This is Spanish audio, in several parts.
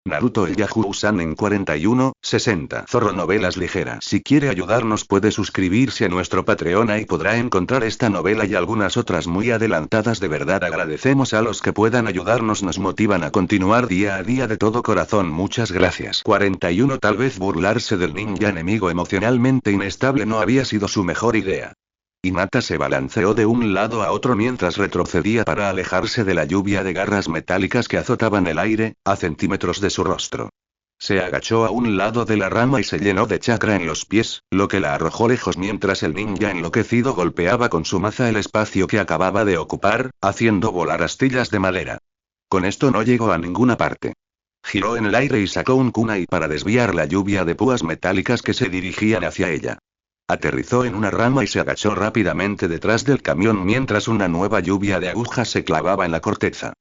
Naruto el Yahoo-san en 41,60. Zorro Novelas Ligeras. Si quiere ayudarnos puede suscribirse a nuestro Patreon y podrá encontrar esta novela y algunas otras muy adelantadas. De verdad agradecemos a los que puedan ayudarnos, nos motivan a continuar día a día de todo corazón. Muchas gracias. 41. Tal vez burlarse del ninja enemigo emocionalmente inestable no había sido su mejor idea. Hinata se balanceó de un lado a otro mientras retrocedía para alejarse de la lluvia de garras metálicas que azotaban el aire, a centímetros de su rostro. Se agachó a un lado de la rama y se llenó de chakra en los pies, lo que la arrojó lejos mientras el ninja enloquecido golpeaba con su maza el espacio que acababa de ocupar, haciendo volar astillas de madera. Con esto no llegó a ninguna parte. Giró en el aire y sacó un kunai para desviar la lluvia de púas metálicas que se dirigían hacia ella. Aterrizó en una rama y se agachó rápidamente detrás del camión mientras una nueva lluvia de agujas se clavaba en la corteza.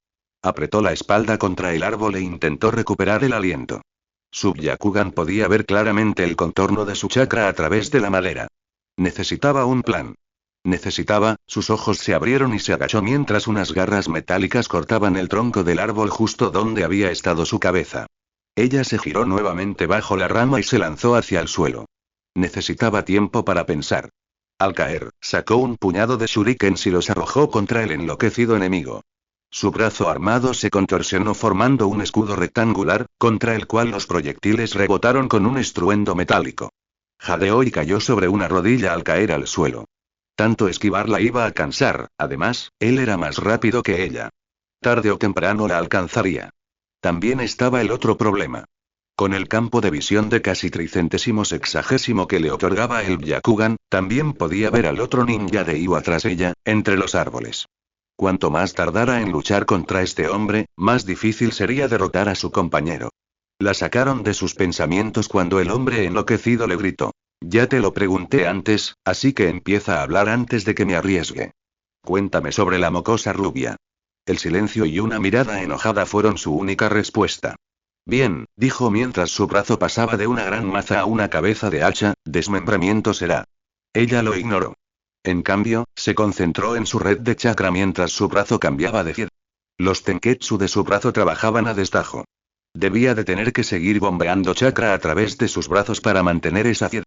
Apretó la espalda contra el árbol e intentó recuperar el aliento. Su Byakugan podía ver claramente el contorno de su chakra a través de la madera. Necesitaba un plan. Sus ojos se abrieron y se agachó mientras unas garras metálicas cortaban el tronco del árbol justo donde había estado su cabeza. Ella se giró nuevamente bajo la rama y se lanzó hacia el suelo. Necesitaba tiempo para pensar. Al caer, sacó un puñado de shurikens y los arrojó contra el enloquecido enemigo. Su brazo armado se contorsionó formando un escudo rectangular, contra el cual los proyectiles rebotaron con un estruendo metálico. Jadeó y cayó sobre una rodilla al caer al suelo. Tanto esquivarla iba a cansar, además, él era más rápido que ella. Tarde o temprano la alcanzaría. También estaba el otro problema. Con el campo de visión de casi tricentésimo sexagésimo que le otorgaba el Byakugan, también podía ver al otro ninja de Iwa tras ella, entre los árboles. Cuanto más tardara en luchar contra este hombre, más difícil sería derrotar a su compañero. La sacaron de sus pensamientos cuando el hombre enloquecido le gritó. Ya te lo pregunté antes, así que empieza a hablar antes de que me arriesgue. Cuéntame sobre la mocosa rubia. El silencio y una mirada enojada fueron su única respuesta. Bien, dijo mientras su brazo pasaba de una gran maza a una cabeza de hacha, desmembramiento será. Ella lo ignoró. En cambio, se concentró en su red de chakra mientras su brazo cambiaba de fiel. Los tenketsu de su brazo trabajaban a destajo. Debía de tener que seguir bombeando chakra a través de sus brazos para mantener esa fiel.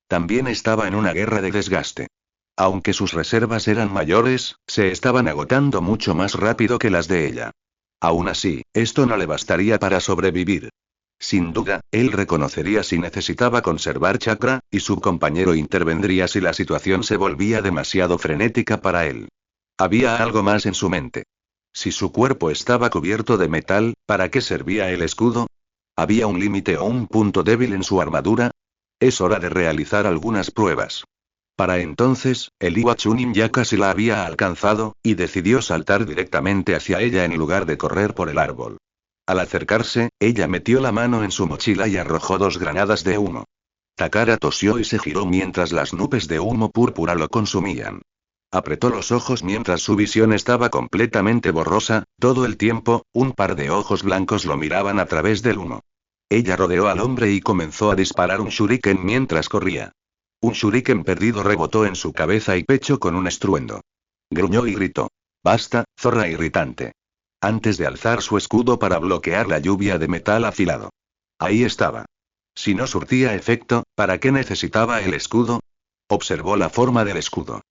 También estaba en una guerra de desgaste. Aunque sus reservas eran mayores, se estaban agotando mucho más rápido que las de ella. Aún así, esto no le bastaría para sobrevivir. Sin duda, él reconocería si necesitaba conservar chakra, y su compañero intervendría si la situación se volvía demasiado frenética para él. Había algo más en su mente. Si su cuerpo estaba cubierto de metal, ¿para qué servía el escudo? ¿Había un límite o un punto débil en su armadura? Es hora de realizar algunas pruebas. Para entonces, el Iwachunin ya casi la había alcanzado, y decidió saltar directamente hacia ella en lugar de correr por el árbol. Al acercarse, ella metió la mano en su mochila y arrojó 2 granadas de humo. Takara tosió y se giró mientras las nubes de humo púrpura lo consumían. Apretó los ojos mientras su visión estaba completamente borrosa, todo el tiempo, un par de ojos blancos lo miraban a través del humo. Ella rodeó al hombre y comenzó a disparar un shuriken mientras corría. Un shuriken perdido rebotó en su cabeza y pecho con un estruendo. Gruñó y gritó. Basta, zorra irritante. Antes de alzar su escudo para bloquear la lluvia de metal afilado. Ahí estaba. Si no surtía efecto, ¿para qué necesitaba el escudo? Observó la forma del escudo.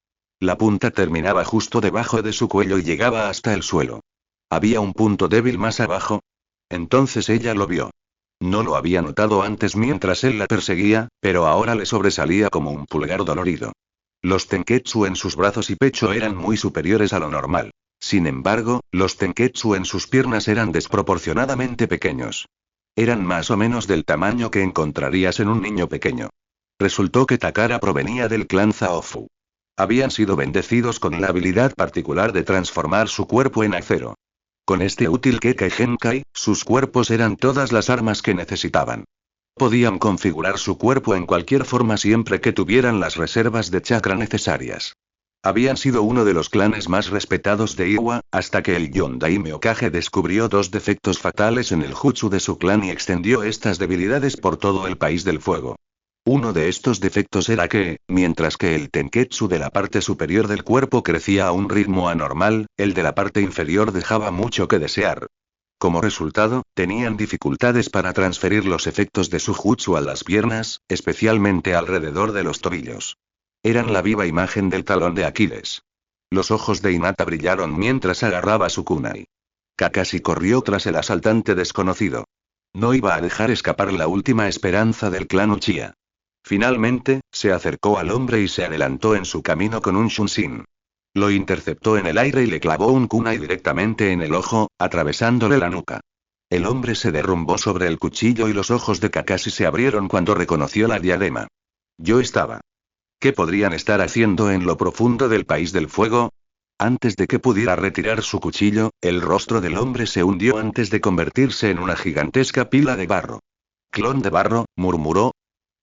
La punta terminaba justo debajo de su cuello y llegaba hasta el suelo. ¿Había un punto débil más abajo? Entonces ella lo vio. No lo había notado antes mientras él la perseguía, pero ahora le sobresalía como un pulgar dolorido. Los tenketsu en sus brazos y pecho eran muy superiores a lo normal. Sin embargo, los tenketsu en sus piernas eran desproporcionadamente pequeños. Eran más o menos del tamaño que encontrarías en un niño pequeño. Resultó que Takara provenía del clan Zaofu. Habían sido bendecidos con la habilidad particular de transformar su cuerpo en acero. Con este útil Kekai Genkai, sus cuerpos eran todas las armas que necesitaban. Podían configurar su cuerpo en cualquier forma siempre que tuvieran las reservas de chakra necesarias. Habían sido uno de los clanes más respetados de Iwa, hasta que el Yondaime Okage descubrió 2 defectos fatales en el jutsu de su clan y extendió estas debilidades por todo el país del fuego. Uno de estos defectos era que, mientras que el tenketsu de la parte superior del cuerpo crecía a un ritmo anormal, el de la parte inferior dejaba mucho que desear. Como resultado, tenían dificultades para transferir los efectos de su jutsu a las piernas, especialmente alrededor de los tobillos. Eran la viva imagen del talón de Aquiles. Los ojos de Hinata brillaron mientras agarraba su kunai. Kakashi corrió tras el asaltante desconocido. No iba a dejar escapar la última esperanza del clan Uchiha. Finalmente, se acercó al hombre y se adelantó en su camino con un shunshin. Lo interceptó en el aire y le clavó un kunai directamente en el ojo, atravesándole la nuca. El hombre se derrumbó sobre el cuchillo y los ojos de Kakashi se abrieron cuando reconoció la diadema. Yo estaba. ¿Qué podrían estar haciendo en lo profundo del país del fuego? Antes de que pudiera retirar su cuchillo, el rostro del hombre se hundió antes de convertirse en una gigantesca pila de barro. «Clon de barro», murmuró.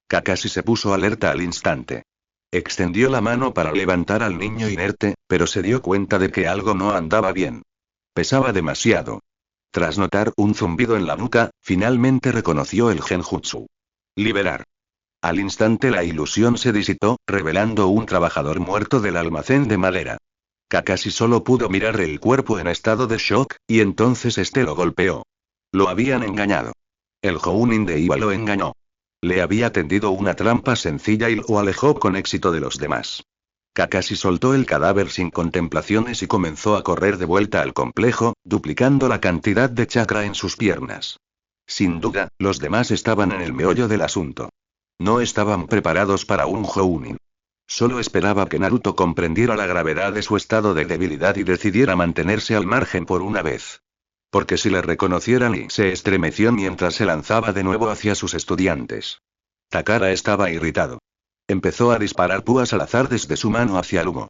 Kakashi se puso alerta al instante. Extendió la mano para levantar al niño inerte, pero se dio cuenta de que algo no andaba bien. Pesaba demasiado. Tras notar un zumbido en la nuca, finalmente reconoció el genjutsu. Liberar. Al instante la ilusión se disipó, revelando un trabajador muerto del almacén de madera. Kakashi solo pudo mirar el cuerpo en estado de shock, y entonces este lo golpeó. Lo habían engañado. El Jounin de Iwa lo engañó. Le había tendido una trampa sencilla y lo alejó con éxito de los demás. Kakashi soltó el cadáver sin contemplaciones y comenzó a correr de vuelta al complejo, duplicando la cantidad de chakra en sus piernas. Sin duda, los demás estaban en el meollo del asunto. No estaban preparados para un Jounin. Solo esperaba que Naruto comprendiera la gravedad de su estado de debilidad y decidiera mantenerse al margen por una vez. Porque si le reconocieran y se estremeció mientras se lanzaba de nuevo hacia sus estudiantes. Takara estaba irritado. Empezó a disparar púas al azar desde su mano hacia el humo.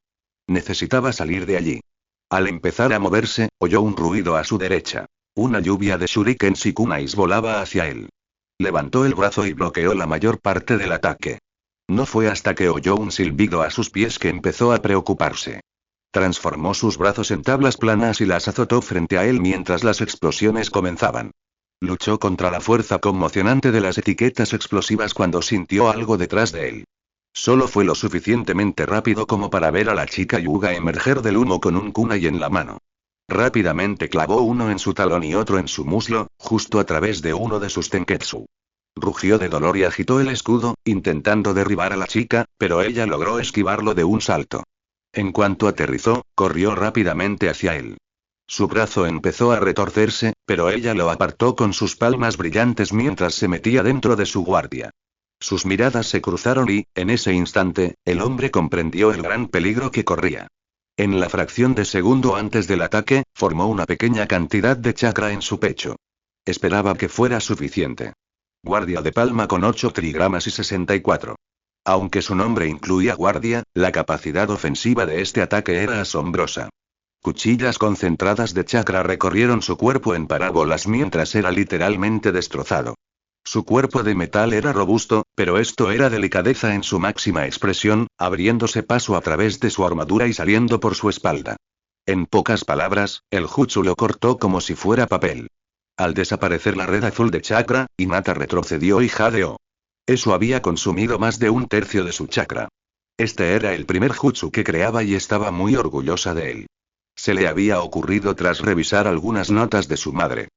Necesitaba salir de allí. Al empezar a moverse, oyó un ruido a su derecha. Una lluvia de shurikens y kunais volaba hacia él. Levantó el brazo y bloqueó la mayor parte del ataque. No fue hasta que oyó un silbido a sus pies que empezó a preocuparse. Transformó sus brazos en tablas planas y las azotó frente a él mientras las explosiones comenzaban. Luchó contra la fuerza conmocionante de las etiquetas explosivas cuando sintió algo detrás de él. Solo fue lo suficientemente rápido como para ver a la chica Yuga emerger del humo con un kunai en la mano. Rápidamente clavó uno en su talón y otro en su muslo, justo a través de uno de sus tenketsu. Rugió de dolor y agitó el escudo, intentando derribar a la chica, pero ella logró esquivarlo de un salto. En cuanto aterrizó, corrió rápidamente hacia él. Su brazo empezó a retorcerse, pero ella lo apartó con sus palmas brillantes mientras se metía dentro de su guardia. Sus miradas se cruzaron y, en ese instante, el hombre comprendió el gran peligro que corría. En la fracción de segundo antes del ataque, formó una pequeña cantidad de chakra en su pecho. Esperaba que fuera suficiente. Guardia de palma con 8 trigramas y 64. Aunque su nombre incluía guardia, la capacidad ofensiva de este ataque era asombrosa. Cuchillas concentradas de chakra recorrieron su cuerpo en parábolas mientras era literalmente destrozado. Su cuerpo de metal era robusto, pero esto era delicadeza en su máxima expresión, abriéndose paso a través de su armadura y saliendo por su espalda. En pocas palabras, el jutsu lo cortó como si fuera papel. Al desaparecer la red azul de chakra, Hinata retrocedió y jadeó. Eso había consumido más de un tercio de su chakra. Este era el primer jutsu que creaba y estaba muy orgullosa de él. Se le había ocurrido tras revisar algunas notas de su madre.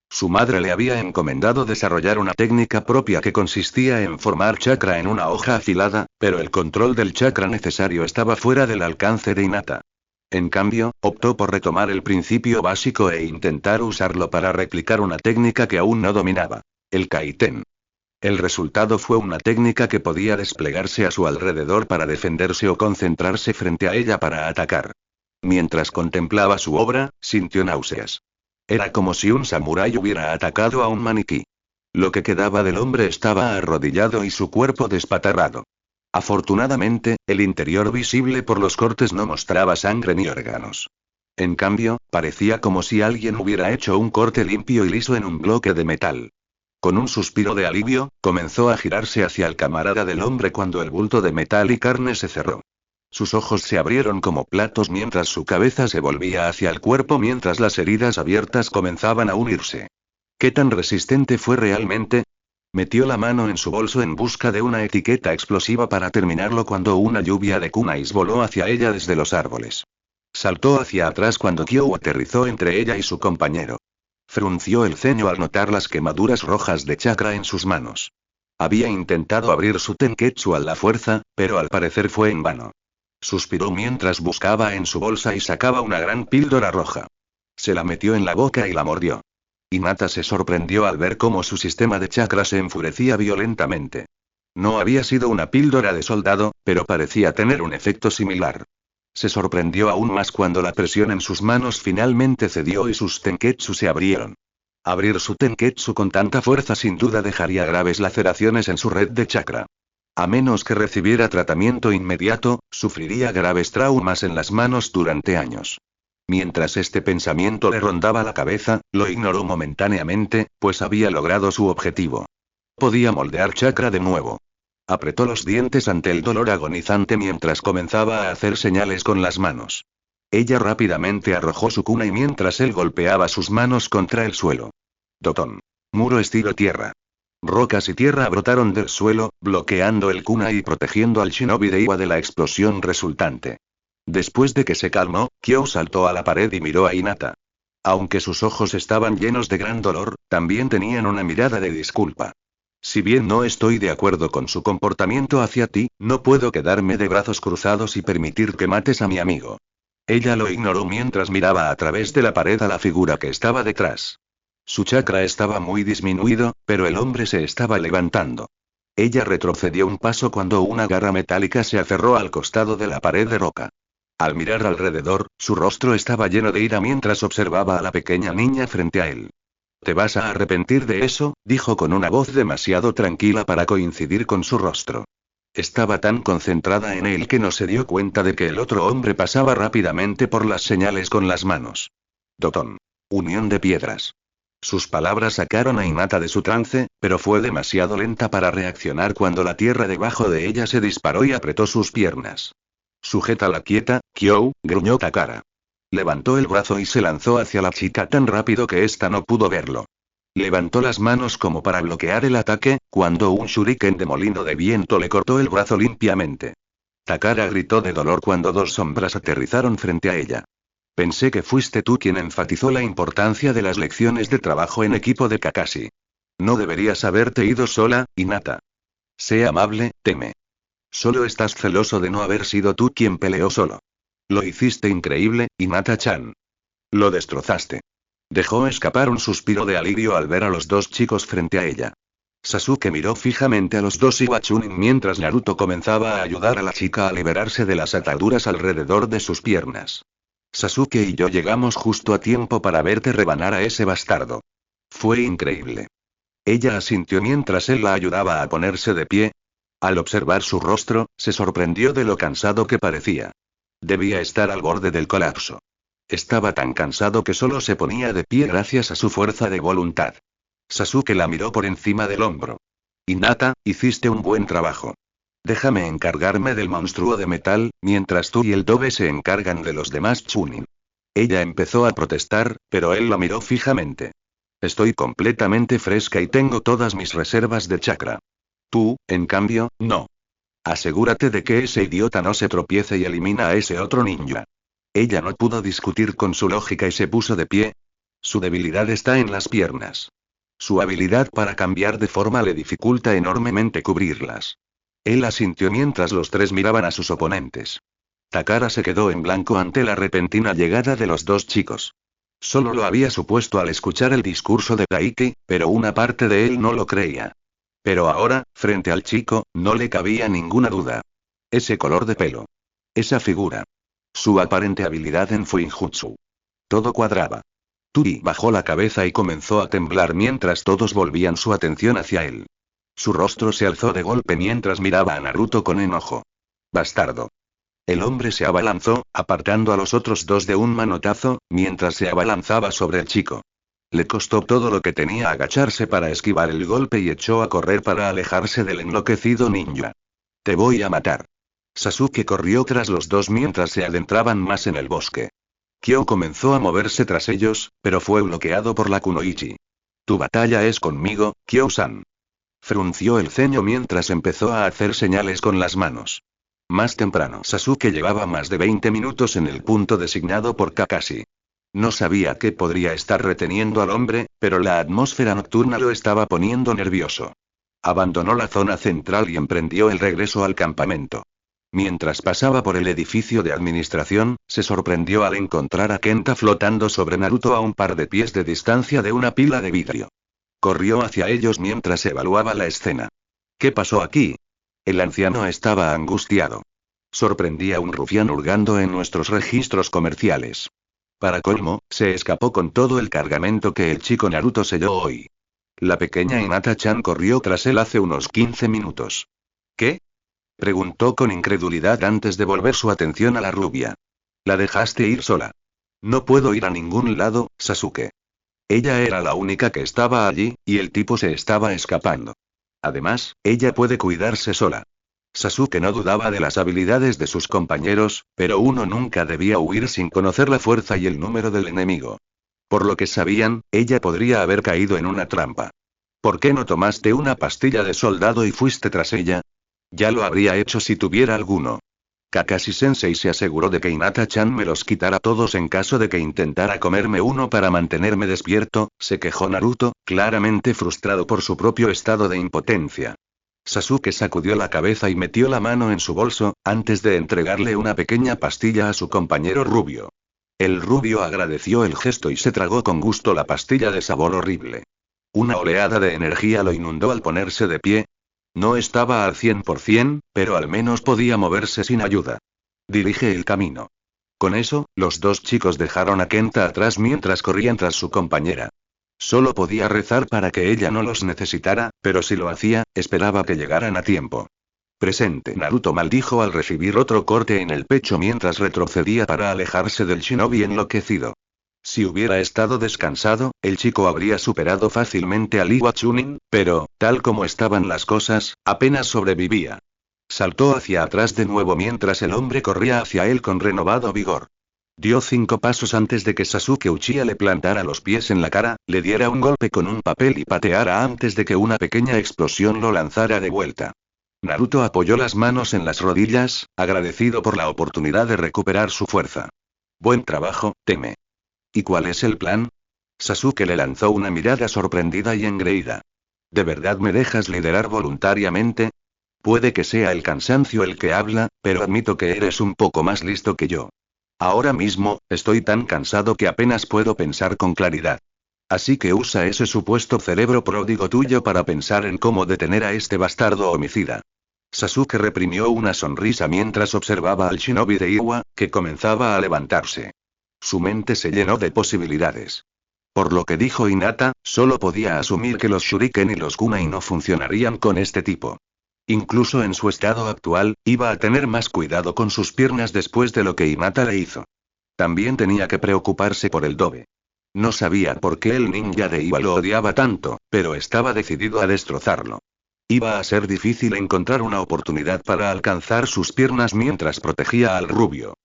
Su madre le había encomendado desarrollar una técnica propia que consistía en formar chakra en una hoja afilada, pero el control del chakra necesario estaba fuera del alcance de Hinata. En cambio, optó por retomar el principio básico e intentar usarlo para replicar una técnica que aún no dominaba: el kaiten. El resultado fue una técnica que podía desplegarse a su alrededor para defenderse o concentrarse frente a ella para atacar. Mientras contemplaba su obra, sintió náuseas. Era como si un samurái hubiera atacado a un maniquí. Lo que quedaba del hombre estaba arrodillado y su cuerpo despatarrado. Afortunadamente, el interior visible por los cortes no mostraba sangre ni órganos. En cambio, parecía como si alguien hubiera hecho un corte limpio y liso en un bloque de metal. Con un suspiro de alivio, comenzó a girarse hacia el camarada del hombre cuando el bulto de metal y carne se cerró. Sus ojos se abrieron como platos mientras su cabeza se volvía hacia el cuerpo mientras las heridas abiertas comenzaban a unirse. ¿Qué tan resistente fue realmente? Metió la mano en su bolso en busca de una etiqueta explosiva para terminarlo cuando una lluvia de kunais voló hacia ella desde los árboles. Saltó hacia atrás cuando Kyo aterrizó entre ella y su compañero. Frunció el ceño al notar las quemaduras rojas de chakra en sus manos. Había intentado abrir su tenketsu a la fuerza, pero al parecer fue en vano. Suspiró mientras buscaba en su bolsa y sacaba una gran píldora roja. Se la metió en la boca y la mordió. Hinata se sorprendió al ver cómo su sistema de chakra se enfurecía violentamente. No había sido una píldora de soldado, pero parecía tener un efecto similar. Se sorprendió aún más cuando la presión en sus manos finalmente cedió y sus tenketsu se abrieron. Abrir su tenketsu con tanta fuerza sin duda dejaría graves laceraciones en su red de chakra. A menos que recibiera tratamiento inmediato, sufriría graves traumas en las manos durante años. Mientras este pensamiento le rondaba la cabeza, lo ignoró momentáneamente, pues había logrado su objetivo. Podía moldear chakra de nuevo. Apretó los dientes ante el dolor agonizante mientras comenzaba a hacer señales con las manos. Ella rápidamente arrojó su kunai mientras él golpeaba sus manos contra el suelo. Dotón. Muro estilo tierra. Rocas y tierra brotaron del suelo, bloqueando el kunai y protegiendo al shinobi de Iwa de la explosión resultante. Después de que se calmó, Kyo saltó a la pared y miró a Hinata. Aunque sus ojos estaban llenos de gran dolor, también tenían una mirada de disculpa. Si bien no estoy de acuerdo con su comportamiento hacia ti, no puedo quedarme de brazos cruzados y permitir que mates a mi amigo. Ella lo ignoró mientras miraba a través de la pared a la figura que estaba detrás. Su chakra estaba muy disminuido, pero el hombre se estaba levantando. Ella retrocedió un paso cuando una garra metálica se aferró al costado de la pared de roca. Al mirar alrededor, su rostro estaba lleno de ira mientras observaba a la pequeña niña frente a él. «Te vas a arrepentir de eso», dijo con una voz demasiado tranquila para coincidir con su rostro. Estaba tan concentrada en él que no se dio cuenta de que el otro hombre pasaba rápidamente por las señales con las manos. Dotón. Unión de piedras. Sus palabras sacaron a Hinata de su trance, pero fue demasiado lenta para reaccionar cuando la tierra debajo de ella se disparó y apretó sus piernas. «Sujétala quieta, Kyo», gruñó Takara. Levantó el brazo y se lanzó hacia la chica tan rápido que ésta no pudo verlo. Levantó las manos como para bloquear el ataque, cuando un shuriken de molino de viento le cortó el brazo limpiamente. Takara gritó de dolor cuando dos sombras aterrizaron frente a ella. «Pensé que fuiste tú quien enfatizó la importancia de las lecciones de trabajo en equipo de Kakashi. No deberías haberte ido sola, Hinata. Sé amable, teme. Solo estás celoso de no haber sido tú quien peleó solo. Lo hiciste increíble, Hinata-chan. Lo destrozaste». Dejó escapar un suspiro de alivio al ver a los dos chicos frente a ella. Sasuke miró fijamente a los dos Iwachunin mientras Naruto comenzaba a ayudar a la chica a liberarse de las ataduras alrededor de sus piernas. «Sasuke y yo llegamos justo a tiempo para verte rebanar a ese bastardo. Fue increíble». Ella asintió mientras él la ayudaba a ponerse de pie. Al observar su rostro, se sorprendió de lo cansado que parecía. Debía estar al borde del colapso. Estaba tan cansado que solo se ponía de pie gracias a su fuerza de voluntad. Sasuke la miró por encima del hombro. «Hinata, hiciste un buen trabajo. Déjame encargarme del monstruo de metal, mientras tú y el Dobe se encargan de los demás Chunin». Ella empezó a protestar, pero él la miró fijamente. «Estoy completamente fresca y tengo todas mis reservas de chakra. Tú, en cambio, no. Asegúrate de que ese idiota no se tropiece y elimina a ese otro ninja». Ella no pudo discutir con su lógica y se puso de pie. Su debilidad está en las piernas. Su habilidad para cambiar de forma le dificulta enormemente cubrirlas. Él asintió mientras los tres miraban a sus oponentes. Takara se quedó en blanco ante la repentina llegada de los dos chicos. Solo lo había supuesto al escuchar el discurso de Daiki, pero una parte de él no lo creía. Pero ahora, frente al chico, no le cabía ninguna duda. Ese color de pelo. Esa figura. Su aparente habilidad en Fuinjutsu. Todo cuadraba. Turi bajó la cabeza y comenzó a temblar mientras todos volvían su atención hacia él. Su rostro se alzó de golpe mientras miraba a Naruto con enojo. «Bastardo». El hombre se abalanzó, apartando a los otros dos de un manotazo, mientras se abalanzaba sobre el chico. Le costó todo lo que tenía agacharse para esquivar el golpe y echó a correr para alejarse del enloquecido ninja. «Te voy a matar». Sasuke corrió tras los dos mientras se adentraban más en el bosque. Kyo comenzó a moverse tras ellos, pero fue bloqueado por la kunoichi. «Tu batalla es conmigo, Kyo-san». Frunció el ceño mientras empezó a hacer señales con las manos. Más temprano Sasuke llevaba más de 20 minutos en el punto designado por Kakashi. No sabía qué podría estar reteniendo al hombre, pero la atmósfera nocturna lo estaba poniendo nervioso. Abandonó la zona central y emprendió el regreso al campamento. Mientras pasaba por el edificio de administración, se sorprendió al encontrar a Kenta flotando sobre Naruto a un par de pies de distancia de una pila de vidrio. Corrió hacia ellos mientras evaluaba la escena. ¿Qué pasó aquí? El anciano estaba angustiado. Sorprendí a un rufián hurgando en nuestros registros comerciales. Para colmo, se escapó con todo el cargamento que el chico Naruto selló hoy. La pequeña Hinata-chan corrió tras él hace unos 15 minutos. ¿Qué? Preguntó con incredulidad antes de volver su atención a la rubia. La dejaste ir sola. No puedo ir a ningún lado, Sasuke. Ella era la única que estaba allí, y el tipo se estaba escapando. Además, ella puede cuidarse sola. Sasuke no dudaba de las habilidades de sus compañeros, pero uno nunca debía huir sin conocer la fuerza y el número del enemigo. Por lo que sabían, ella podría haber caído en una trampa. ¿Por qué no tomaste una pastilla de soldado y fuiste tras ella? Ya lo habría hecho si tuviera alguno. Kakashi-sensei se aseguró de que Hinata-chan me los quitara todos en caso de que intentara comerme uno para mantenerme despierto, se quejó Naruto, claramente frustrado por su propio estado de impotencia. Sasuke sacudió la cabeza y metió la mano en su bolso, antes de entregarle una pequeña pastilla a su compañero rubio. El rubio agradeció el gesto y se tragó con gusto la pastilla de sabor horrible. Una oleada de energía lo inundó al ponerse de pie. No estaba al 100%, pero al menos podía moverse sin ayuda. Dirige el camino. Con eso, los dos chicos dejaron a Kenta atrás mientras corrían tras su compañera. Solo podía rezar para que ella no los necesitara, pero si lo hacía, esperaba que llegaran a tiempo. Presente. Naruto maldijo al recibir otro corte en el pecho mientras retrocedía para alejarse del shinobi enloquecido. Si hubiera estado descansado, el chico habría superado fácilmente al Iwa Chunin, pero, tal como estaban las cosas, apenas sobrevivía. Saltó hacia atrás de nuevo mientras el hombre corría hacia él con renovado vigor. Dio 5 pasos antes de que Sasuke Uchiha le plantara los pies en la cara, le diera un golpe con un papel y pateara antes de que una pequeña explosión lo lanzara de vuelta. Naruto apoyó las manos en las rodillas, agradecido por la oportunidad de recuperar su fuerza. Buen trabajo, Teme. ¿Y cuál es el plan? Sasuke le lanzó una mirada sorprendida y engreída. ¿De verdad me dejas liderar voluntariamente? Puede que sea el cansancio el que habla, pero admito que eres un poco más listo que yo. Ahora mismo, estoy tan cansado que apenas puedo pensar con claridad. Así que usa ese supuesto cerebro pródigo tuyo para pensar en cómo detener a este bastardo homicida. Sasuke reprimió una sonrisa mientras observaba al shinobi de Iwa, que comenzaba a levantarse. Su mente se llenó de posibilidades. Por lo que dijo Hinata, solo podía asumir que los shuriken y los kunai no funcionarían con este tipo. Incluso en su estado actual, iba a tener más cuidado con sus piernas después de lo que Hinata le hizo. También tenía que preocuparse por el dobe. No sabía por qué el ninja de Iwa lo odiaba tanto, pero estaba decidido a destrozarlo. Iba a ser difícil encontrar una oportunidad para alcanzar sus piernas mientras protegía al rubio.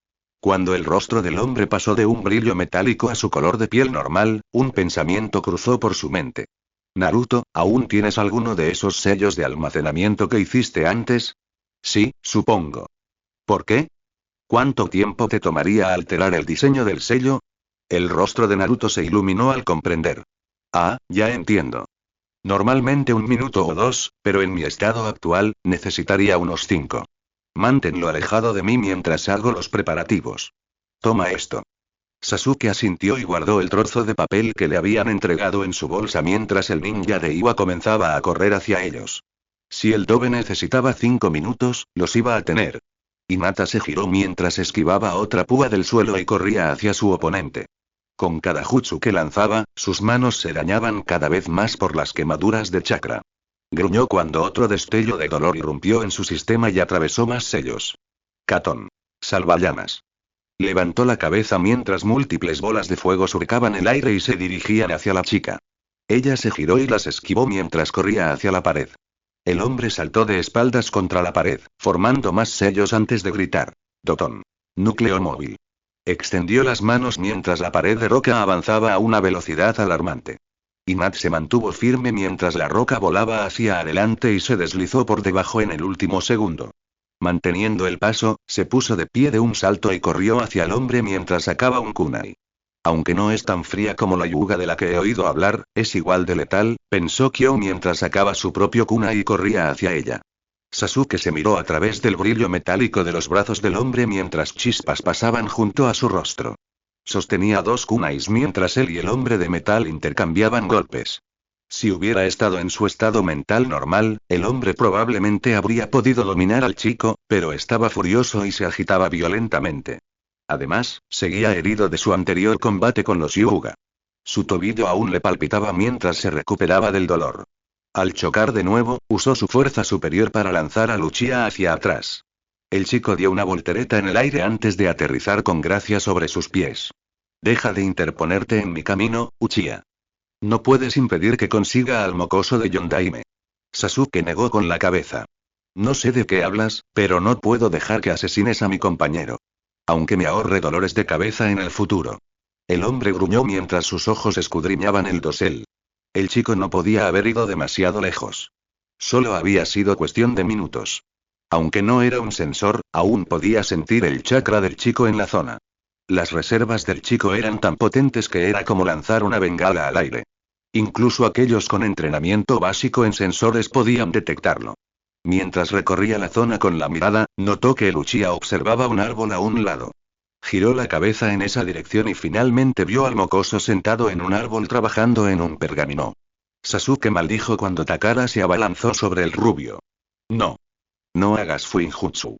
Cuando el rostro del hombre pasó de un brillo metálico a su color de piel normal, un pensamiento cruzó por su mente. Naruto, ¿aún tienes alguno de esos sellos de almacenamiento que hiciste antes? Sí, supongo. ¿Por qué? ¿Cuánto tiempo te tomaría alterar el diseño del sello? El rostro de Naruto se iluminó al comprender. Ah, ya entiendo. Normalmente 1 minuto o 2, pero en mi estado actual, necesitaría unos 5. Manténlo alejado de mí mientras hago los preparativos. Toma esto. Sasuke asintió y guardó el trozo de papel que le habían entregado en su bolsa mientras el ninja de Iwa comenzaba a correr hacia ellos. Si el dobe necesitaba 5 minutos, los iba a tener. Hinata se giró mientras esquivaba otra púa del suelo y corría hacia su oponente. Con cada jutsu que lanzaba, sus manos se dañaban cada vez más por las quemaduras de chakra. Gruñó cuando otro destello de dolor irrumpió en su sistema y atravesó más sellos. Katon. Salvallamas. Levantó la cabeza mientras múltiples bolas de fuego surcaban el aire y se dirigían hacia la chica. Ella se giró y las esquivó mientras corría hacia la pared. El hombre saltó de espaldas contra la pared, formando más sellos antes de gritar. Dotón. Núcleo móvil. Extendió las manos mientras la pared de roca avanzaba a una velocidad alarmante. Hinata se mantuvo firme mientras la roca volaba hacia adelante y se deslizó por debajo en el último segundo. Manteniendo el paso, se puso de pie de un salto y corrió hacia el hombre mientras sacaba un kunai. Aunque no es tan fría como la yuga de la que he oído hablar, es igual de letal, pensó Kyo mientras sacaba su propio kunai y corría hacia ella. Sasuke se miró a través del brillo metálico de los brazos del hombre mientras chispas pasaban junto a su rostro. Sostenía dos kunais mientras él y el hombre de metal intercambiaban golpes. Si hubiera estado en su estado mental normal, el hombre probablemente habría podido dominar al chico, pero estaba furioso y se agitaba violentamente. Además, seguía herido de su anterior combate con los Hyuga. Su tobillo aún le palpitaba mientras se recuperaba del dolor. Al chocar de nuevo, usó su fuerza superior para lanzar a Lucia hacia atrás. El chico dio una voltereta en el aire antes de aterrizar con gracia sobre sus pies. Deja de interponerte en mi camino, Uchiha. No puedes impedir que consiga al mocoso de Yondaime. Sasuke negó con la cabeza. No sé de qué hablas, pero no puedo dejar que asesines a mi compañero. Aunque me ahorre dolores de cabeza en el futuro. El hombre gruñó mientras sus ojos escudriñaban el dosel. El chico no podía haber ido demasiado lejos. Solo había sido cuestión de minutos. Aunque no era un sensor, aún podía sentir el chakra del chico en la zona. Las reservas del chico eran tan potentes que era como lanzar una bengala al aire. Incluso aquellos con entrenamiento básico en sensores podían detectarlo. Mientras recorría la zona con la mirada, notó que el Uchiha observaba un árbol a un lado. Giró la cabeza en esa dirección y finalmente vio al mocoso sentado en un árbol trabajando en un pergamino. Sasuke maldijo cuando Takara se abalanzó sobre el rubio. No. No hagas fuinjutsu.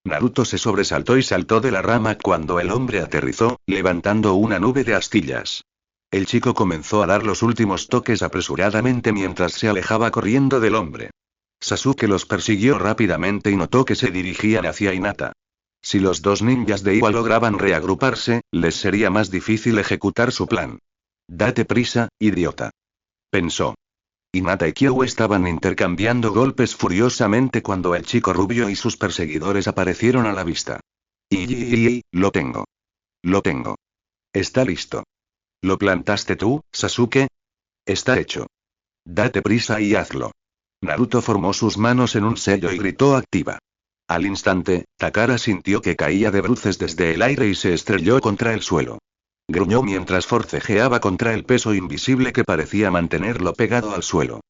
Naruto se sobresaltó y saltó de la rama cuando el hombre aterrizó, levantando una nube de astillas. El chico comenzó a dar los últimos toques apresuradamente mientras se alejaba corriendo del hombre. Sasuke los persiguió rápidamente y notó que se dirigían hacia Hinata. Si los dos ninjas de Iwa lograban reagruparse, les sería más difícil ejecutar su plan. Date prisa, idiota. Pensó. Hinata y Kyo estaban intercambiando golpes furiosamente cuando el chico rubio y sus perseguidores aparecieron a la vista. Lo tengo. Lo tengo. Está listo. ¿Lo plantaste tú, Sasuke? Está hecho. Date prisa y hazlo. Naruto formó sus manos en un sello y gritó activa. Al instante, Takara sintió que caía de bruces desde el aire y se estrelló contra el suelo. Gruñó mientras forcejeaba contra el peso invisible que parecía mantenerlo pegado al suelo.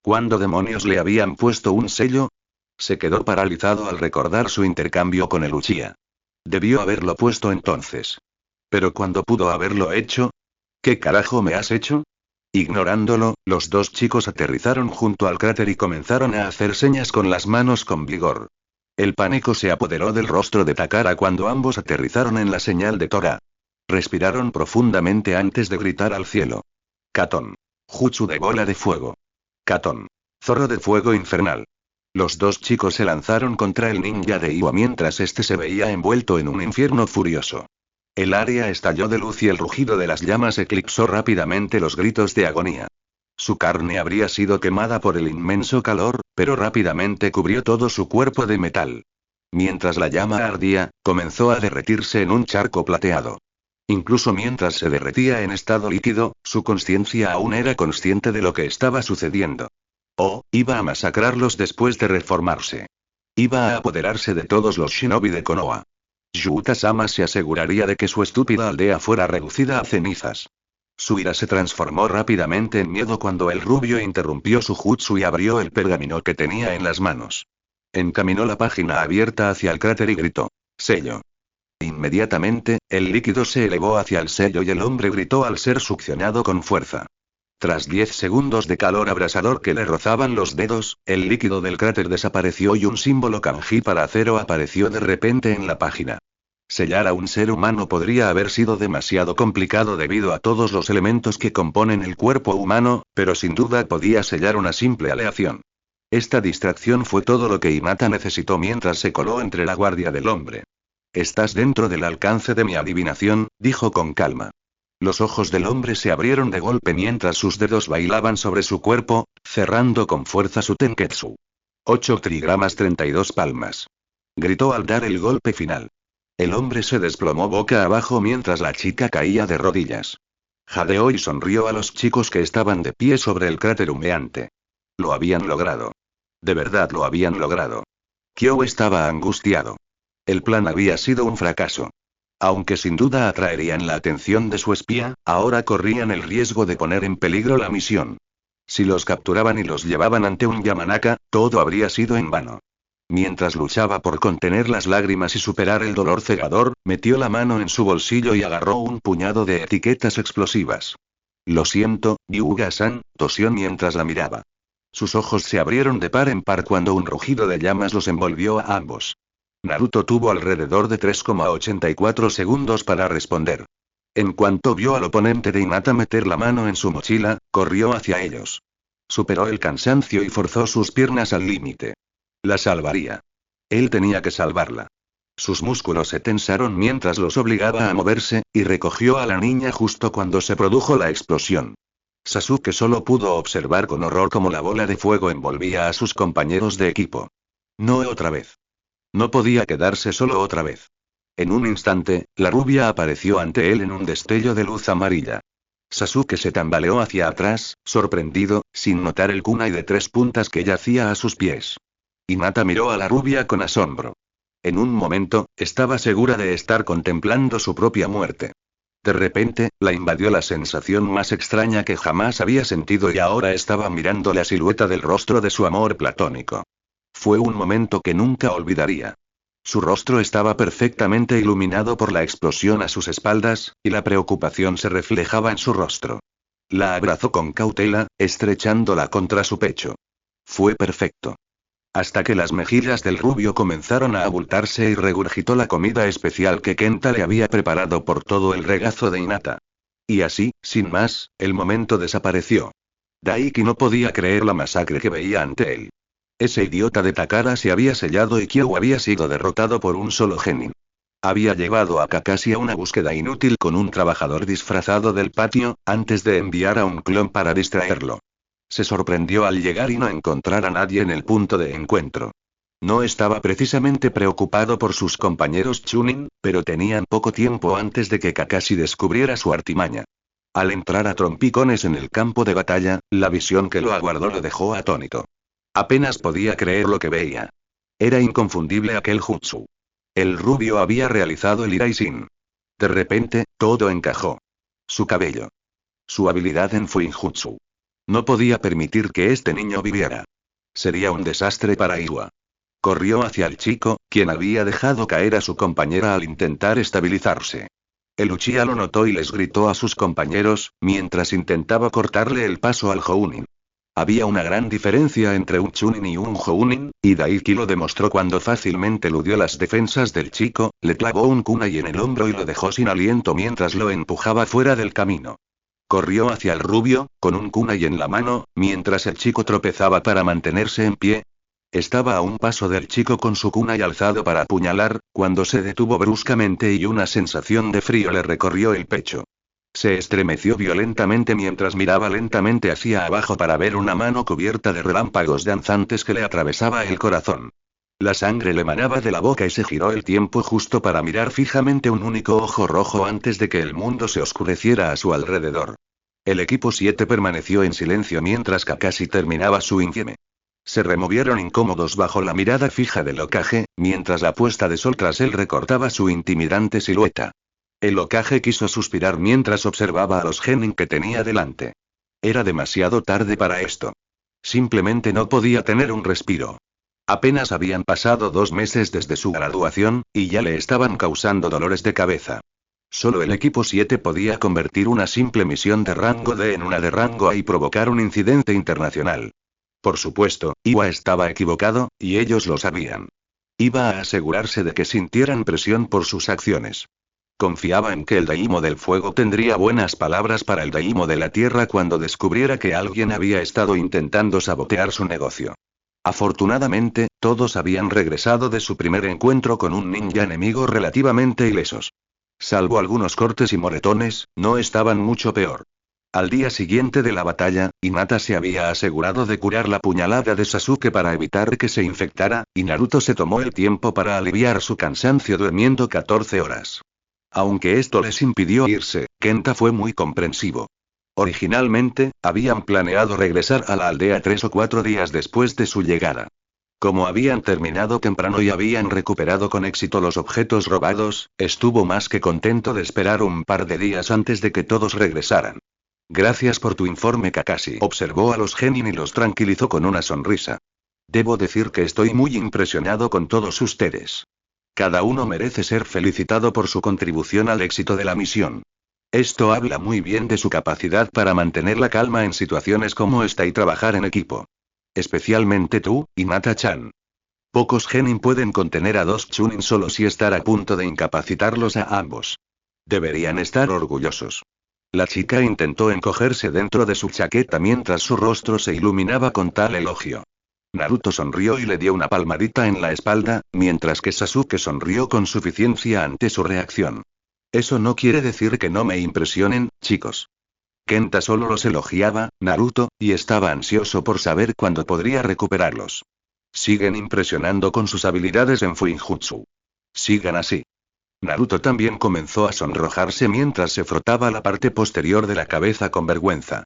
¿Cuándo demonios le habían puesto un sello? Se quedó paralizado al recordar su intercambio con el Uchiha. Debió haberlo puesto entonces. Pero ¿cuándo pudo haberlo hecho? ¿Qué carajo me has hecho? Ignorándolo, los dos chicos aterrizaron junto al cráter y comenzaron a hacer señas con las manos con vigor. El pánico se apoderó del rostro de Takara cuando ambos aterrizaron en la señal de Tora. Respiraron profundamente antes de gritar al cielo. Katon. Jutsu de bola de fuego. Katon. Zorro de fuego infernal. Los dos chicos se lanzaron contra el ninja de Iwa mientras este se veía envuelto en un infierno furioso. El área estalló de luz y el rugido de las llamas eclipsó rápidamente los gritos de agonía. Su carne habría sido quemada por el inmenso calor, pero rápidamente cubrió todo su cuerpo de metal. Mientras la llama ardía, comenzó a derretirse en un charco plateado. Incluso mientras se derretía en estado líquido, su conciencia aún era consciente de lo que estaba sucediendo. Oh, iba a masacrarlos después de reformarse. Iba a apoderarse de todos los shinobi de Konoha. Yuta-sama se aseguraría de que su estúpida aldea fuera reducida a cenizas. Su ira se transformó rápidamente en miedo cuando el rubio interrumpió su jutsu y abrió el pergamino que tenía en las manos. Encaminó la página abierta hacia el cráter y gritó: sello. Inmediatamente, el líquido se elevó hacia el sello y el hombre gritó al ser succionado con fuerza. Tras 10 segundos de calor abrasador que le rozaban los dedos, el líquido del cráter desapareció y un símbolo kanji para acero apareció de repente en la página. Sellar a un ser humano podría haber sido demasiado complicado debido a todos los elementos que componen el cuerpo humano, pero sin duda podía sellar una simple aleación. Esta distracción fue todo lo que Hinata necesitó mientras se coló entre la guardia del hombre. Estás dentro del alcance de mi adivinación, dijo con calma. Los ojos del hombre se abrieron de golpe mientras sus dedos bailaban sobre su cuerpo, cerrando con fuerza su tenketsu. 8 trigramas 32 palmas. Gritó al dar el golpe final. El hombre se desplomó boca abajo mientras la chica caía de rodillas. Jadeó y sonrió a los chicos que estaban de pie sobre el cráter humeante. Lo habían logrado. De verdad lo habían logrado. Kyo estaba angustiado. El plan había sido un fracaso. Aunque sin duda atraerían la atención de su espía, ahora corrían el riesgo de poner en peligro la misión. Si los capturaban y los llevaban ante un Yamanaka, todo habría sido en vano. Mientras luchaba por contener las lágrimas y superar el dolor cegador, metió la mano en su bolsillo y agarró un puñado de etiquetas explosivas. Lo siento, Hyuga-san, tosió mientras la miraba. Sus ojos se abrieron de par en par cuando un rugido de llamas los envolvió a ambos. Naruto tuvo alrededor de 3,84 segundos para responder. En cuanto vio al oponente de Hinata meter la mano en su mochila, corrió hacia ellos. Superó el cansancio y forzó sus piernas al límite. La salvaría. Él tenía que salvarla. Sus músculos se tensaron mientras los obligaba a moverse, y recogió a la niña justo cuando se produjo la explosión. Sasuke solo pudo observar con horror cómo la bola de fuego envolvía a sus compañeros de equipo. No otra vez. No podía quedarse solo otra vez. En un instante, la rubia apareció ante él en un destello de luz amarilla. Sasuke se tambaleó hacia atrás, sorprendido, sin notar el kunai de 3 puntas que yacía a sus pies. Hinata miró a la rubia con asombro. En un momento, estaba segura de estar contemplando su propia muerte. De repente, la invadió la sensación más extraña que jamás había sentido y ahora estaba mirando la silueta del rostro de su amor platónico. Fue un momento que nunca olvidaría. Su rostro estaba perfectamente iluminado por la explosión a sus espaldas, y la preocupación se reflejaba en su rostro. La abrazó con cautela, estrechándola contra su pecho. Fue perfecto. Hasta que las mejillas del rubio comenzaron a abultarse y regurgitó la comida especial que Kenta le había preparado por todo el regazo de Hinata. Y así, sin más, el momento desapareció. Daiki no podía creer la masacre que veía ante él. Ese idiota de Takara se había sellado y Kyo había sido derrotado por un solo genin. Había llevado a Kakashi a una búsqueda inútil con un trabajador disfrazado del patio, antes de enviar a un clon para distraerlo. Se sorprendió al llegar y no encontrar a nadie en el punto de encuentro. No estaba precisamente preocupado por sus compañeros Chunin, pero tenían poco tiempo antes de que Kakashi descubriera su artimaña. Al entrar a trompicones en el campo de batalla, la visión que lo aguardó lo dejó atónito. Apenas podía creer lo que veía. Era inconfundible aquel jutsu. El rubio había realizado el Iraishin. De repente, todo encajó. Su cabello. Su habilidad en Fuinjutsu. No podía permitir que este niño viviera. Sería un desastre para Iwa. Corrió hacia el chico, quien había dejado caer a su compañera al intentar estabilizarse. El Uchiha lo notó y les gritó a sus compañeros, mientras intentaba cortarle el paso al Jounin. Había una gran diferencia entre un Chunin y un Jounin, y Daiki lo demostró cuando fácilmente eludió las defensas del chico, le clavó un kunai en el hombro y lo dejó sin aliento mientras lo empujaba fuera del camino. Corrió hacia el rubio, con un kunai en la mano, mientras el chico tropezaba para mantenerse en pie. Estaba a un paso del chico con su kunai alzado para apuñalar, cuando se detuvo bruscamente y una sensación de frío le recorrió el pecho. Se estremeció violentamente mientras miraba lentamente hacia abajo para ver una mano cubierta de relámpagos danzantes que le atravesaba el corazón. La sangre le manaba de la boca y se giró el tiempo justo para mirar fijamente un único ojo rojo antes de que el mundo se oscureciera a su alrededor. El equipo 7 permaneció en silencio mientras Kakashi terminaba su infieme. Se removieron incómodos bajo la mirada fija del Hokage, mientras la puesta de sol tras él recortaba su intimidante silueta. El Hokage quiso suspirar mientras observaba a los genin que tenía delante. Era demasiado tarde para esto. Simplemente no podía tener un respiro. Apenas habían pasado 2 meses desde su graduación, y ya le estaban causando dolores de cabeza. Solo el equipo 7 podía convertir una simple misión de rango D en una de rango A y provocar un incidente internacional. Por supuesto, Iwa estaba equivocado, y ellos lo sabían. Iba a asegurarse de que sintieran presión por sus acciones. Confiaba en que el Daimo del Fuego tendría buenas palabras para el Daimo de la Tierra cuando descubriera que alguien había estado intentando sabotear su negocio. Afortunadamente, todos habían regresado de su primer encuentro con un ninja enemigo relativamente ilesos. Salvo algunos cortes y moretones, no estaban mucho peor. Al día siguiente de la batalla, Hinata se había asegurado de curar la puñalada de Sasuke para evitar que se infectara, y Naruto se tomó el tiempo para aliviar su cansancio durmiendo 14 horas. Aunque esto les impidió irse, Kenta fue muy comprensivo. Originalmente, habían planeado regresar a la aldea 3 o 4 días después de su llegada. Como habían terminado temprano y habían recuperado con éxito los objetos robados, estuvo más que contento de esperar un par de días antes de que todos regresaran. Gracias por tu informe, Kakashi. Observó a los genin y los tranquilizó con una sonrisa. Debo decir que estoy muy impresionado con todos ustedes. Cada uno merece ser felicitado por su contribución al éxito de la misión. Esto habla muy bien de su capacidad para mantener la calma en situaciones como esta y trabajar en equipo. Especialmente tú, Hinata-chan. Pocos genin pueden contener a dos chunin solos y estar a punto de incapacitarlos a ambos. Deberían estar orgullosos. La chica intentó encogerse dentro de su chaqueta mientras su rostro se iluminaba con tal elogio. Naruto sonrió y le dio una palmadita en la espalda, mientras que Sasuke sonrió con suficiencia ante su reacción. Eso no quiere decir que no me impresionen, chicos. Kenta solo los elogiaba, Naruto, y estaba ansioso por saber cuándo podría recuperarlos. Siguen impresionando con sus habilidades en Fuinjutsu. Sigan así. Naruto también comenzó a sonrojarse mientras se frotaba la parte posterior de la cabeza con vergüenza.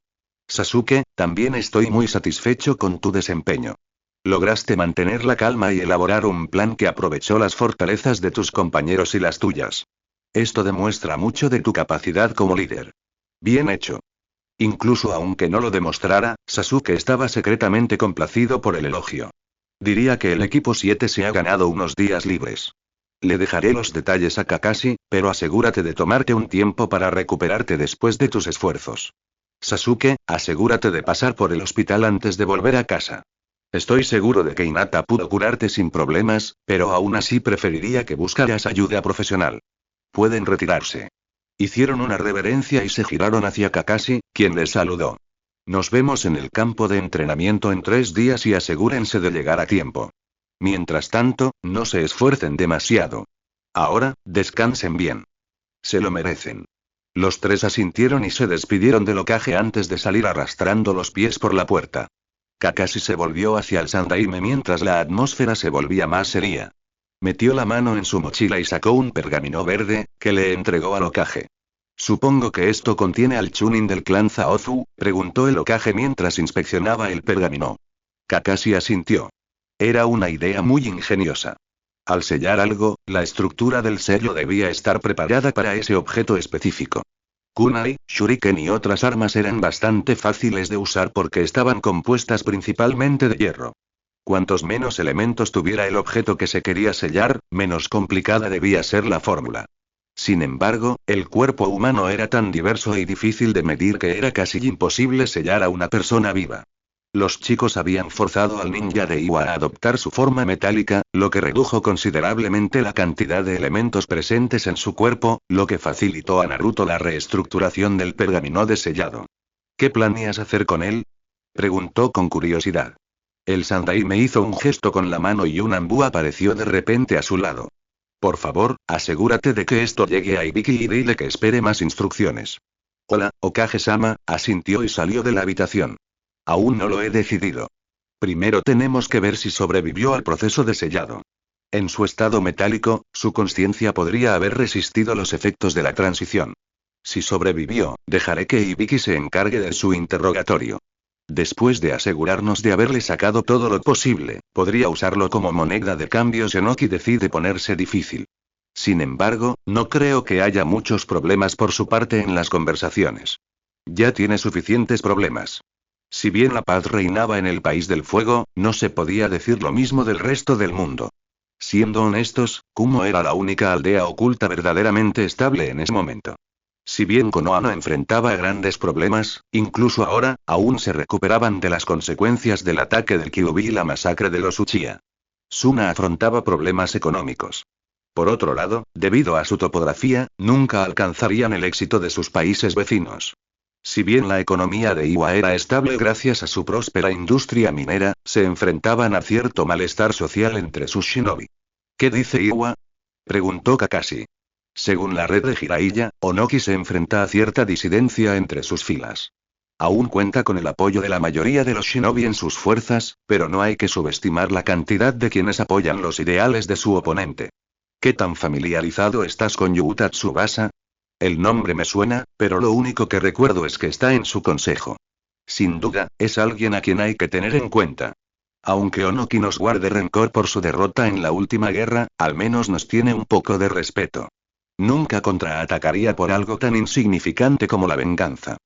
Sasuke, también estoy muy satisfecho con tu desempeño. Lograste mantener la calma y elaborar un plan que aprovechó las fortalezas de tus compañeros y las tuyas. Esto demuestra mucho de tu capacidad como líder. Bien hecho. Incluso aunque no lo demostrara, Sasuke estaba secretamente complacido por el elogio. Diría que el equipo 7 se ha ganado unos días libres. Le dejaré los detalles a Kakashi, pero asegúrate de tomarte un tiempo para recuperarte después de tus esfuerzos. Sasuke, asegúrate de pasar por el hospital antes de volver a casa. Estoy seguro de que Hinata pudo curarte sin problemas, pero aún así preferiría que buscaras ayuda profesional. Pueden retirarse. Hicieron una reverencia y se giraron hacia Kakashi, quien les saludó. Nos vemos en el campo de entrenamiento en 3 días y asegúrense de llegar a tiempo. Mientras tanto, no se esfuercen demasiado. Ahora, descansen bien. Se lo merecen. Los tres asintieron y se despidieron del Hokage antes de salir arrastrando los pies por la puerta. Kakashi se volvió hacia el Sandaime mientras la atmósfera se volvía más seria. Metió la mano en su mochila y sacó un pergamino verde, que le entregó al Hokage. Supongo que esto contiene al chunin del clan Zaozu, preguntó el Hokage mientras inspeccionaba el pergamino. Kakashi asintió. Era una idea muy ingeniosa. Al sellar algo, la estructura del sello debía estar preparada para ese objeto específico. Kunai, shuriken y otras armas eran bastante fáciles de usar porque estaban compuestas principalmente de hierro. Cuantos menos elementos tuviera el objeto que se quería sellar, menos complicada debía ser la fórmula. Sin embargo, el cuerpo humano era tan diverso y difícil de medir que era casi imposible sellar a una persona viva. Los chicos habían forzado al ninja de Iwa a adoptar su forma metálica, lo que redujo considerablemente la cantidad de elementos presentes en su cuerpo, lo que facilitó a Naruto la reestructuración del pergamino de sellado. ¿Qué planeas hacer con él? Preguntó con curiosidad. El Sandaime hizo un gesto con la mano y un ambú apareció de repente a su lado. Por favor, asegúrate de que esto llegue a Ibiki y dile que espere más instrucciones. Hola, Okage-sama, asintió y salió de la habitación. Aún no lo he decidido. Primero tenemos que ver si sobrevivió al proceso de sellado. En su estado metálico, su conciencia podría haber resistido los efectos de la transición. Si sobrevivió, dejaré que Ibiki se encargue de su interrogatorio. Después de asegurarnos de haberle sacado todo lo posible, podría usarlo como moneda de cambio si Enoki decide ponerse difícil. Sin embargo, no creo que haya muchos problemas por su parte en las conversaciones. Ya tiene suficientes problemas. Si bien la paz reinaba en el país del fuego, no se podía decir lo mismo del resto del mundo. Siendo honestos, Kumo era la única aldea oculta verdaderamente estable en ese momento. Si bien Konoha no enfrentaba grandes problemas, incluso ahora, aún se recuperaban de las consecuencias del ataque del Kyuubi y la masacre de los Uchiha. Suna afrontaba problemas económicos. Por otro lado, debido a su topografía, nunca alcanzarían el éxito de sus países vecinos. Si bien la economía de Iwa era estable gracias a su próspera industria minera, se enfrentaban a cierto malestar social entre sus shinobi. ¿Qué dice Iwa? Preguntó Kakashi. Según la red de Jiraiya, Onoki se enfrenta a cierta disidencia entre sus filas. Aún cuenta con el apoyo de la mayoría de los shinobi en sus fuerzas, pero no hay que subestimar la cantidad de quienes apoyan los ideales de su oponente. ¿Qué tan familiarizado estás con Yuta Tsubasa? El nombre me suena, pero lo único que recuerdo es que está en su consejo. Sin duda, es alguien a quien hay que tener en cuenta. Aunque Onoki nos guarde rencor por su derrota en la última guerra, al menos nos tiene un poco de respeto. Nunca contraatacaría por algo tan insignificante como la venganza.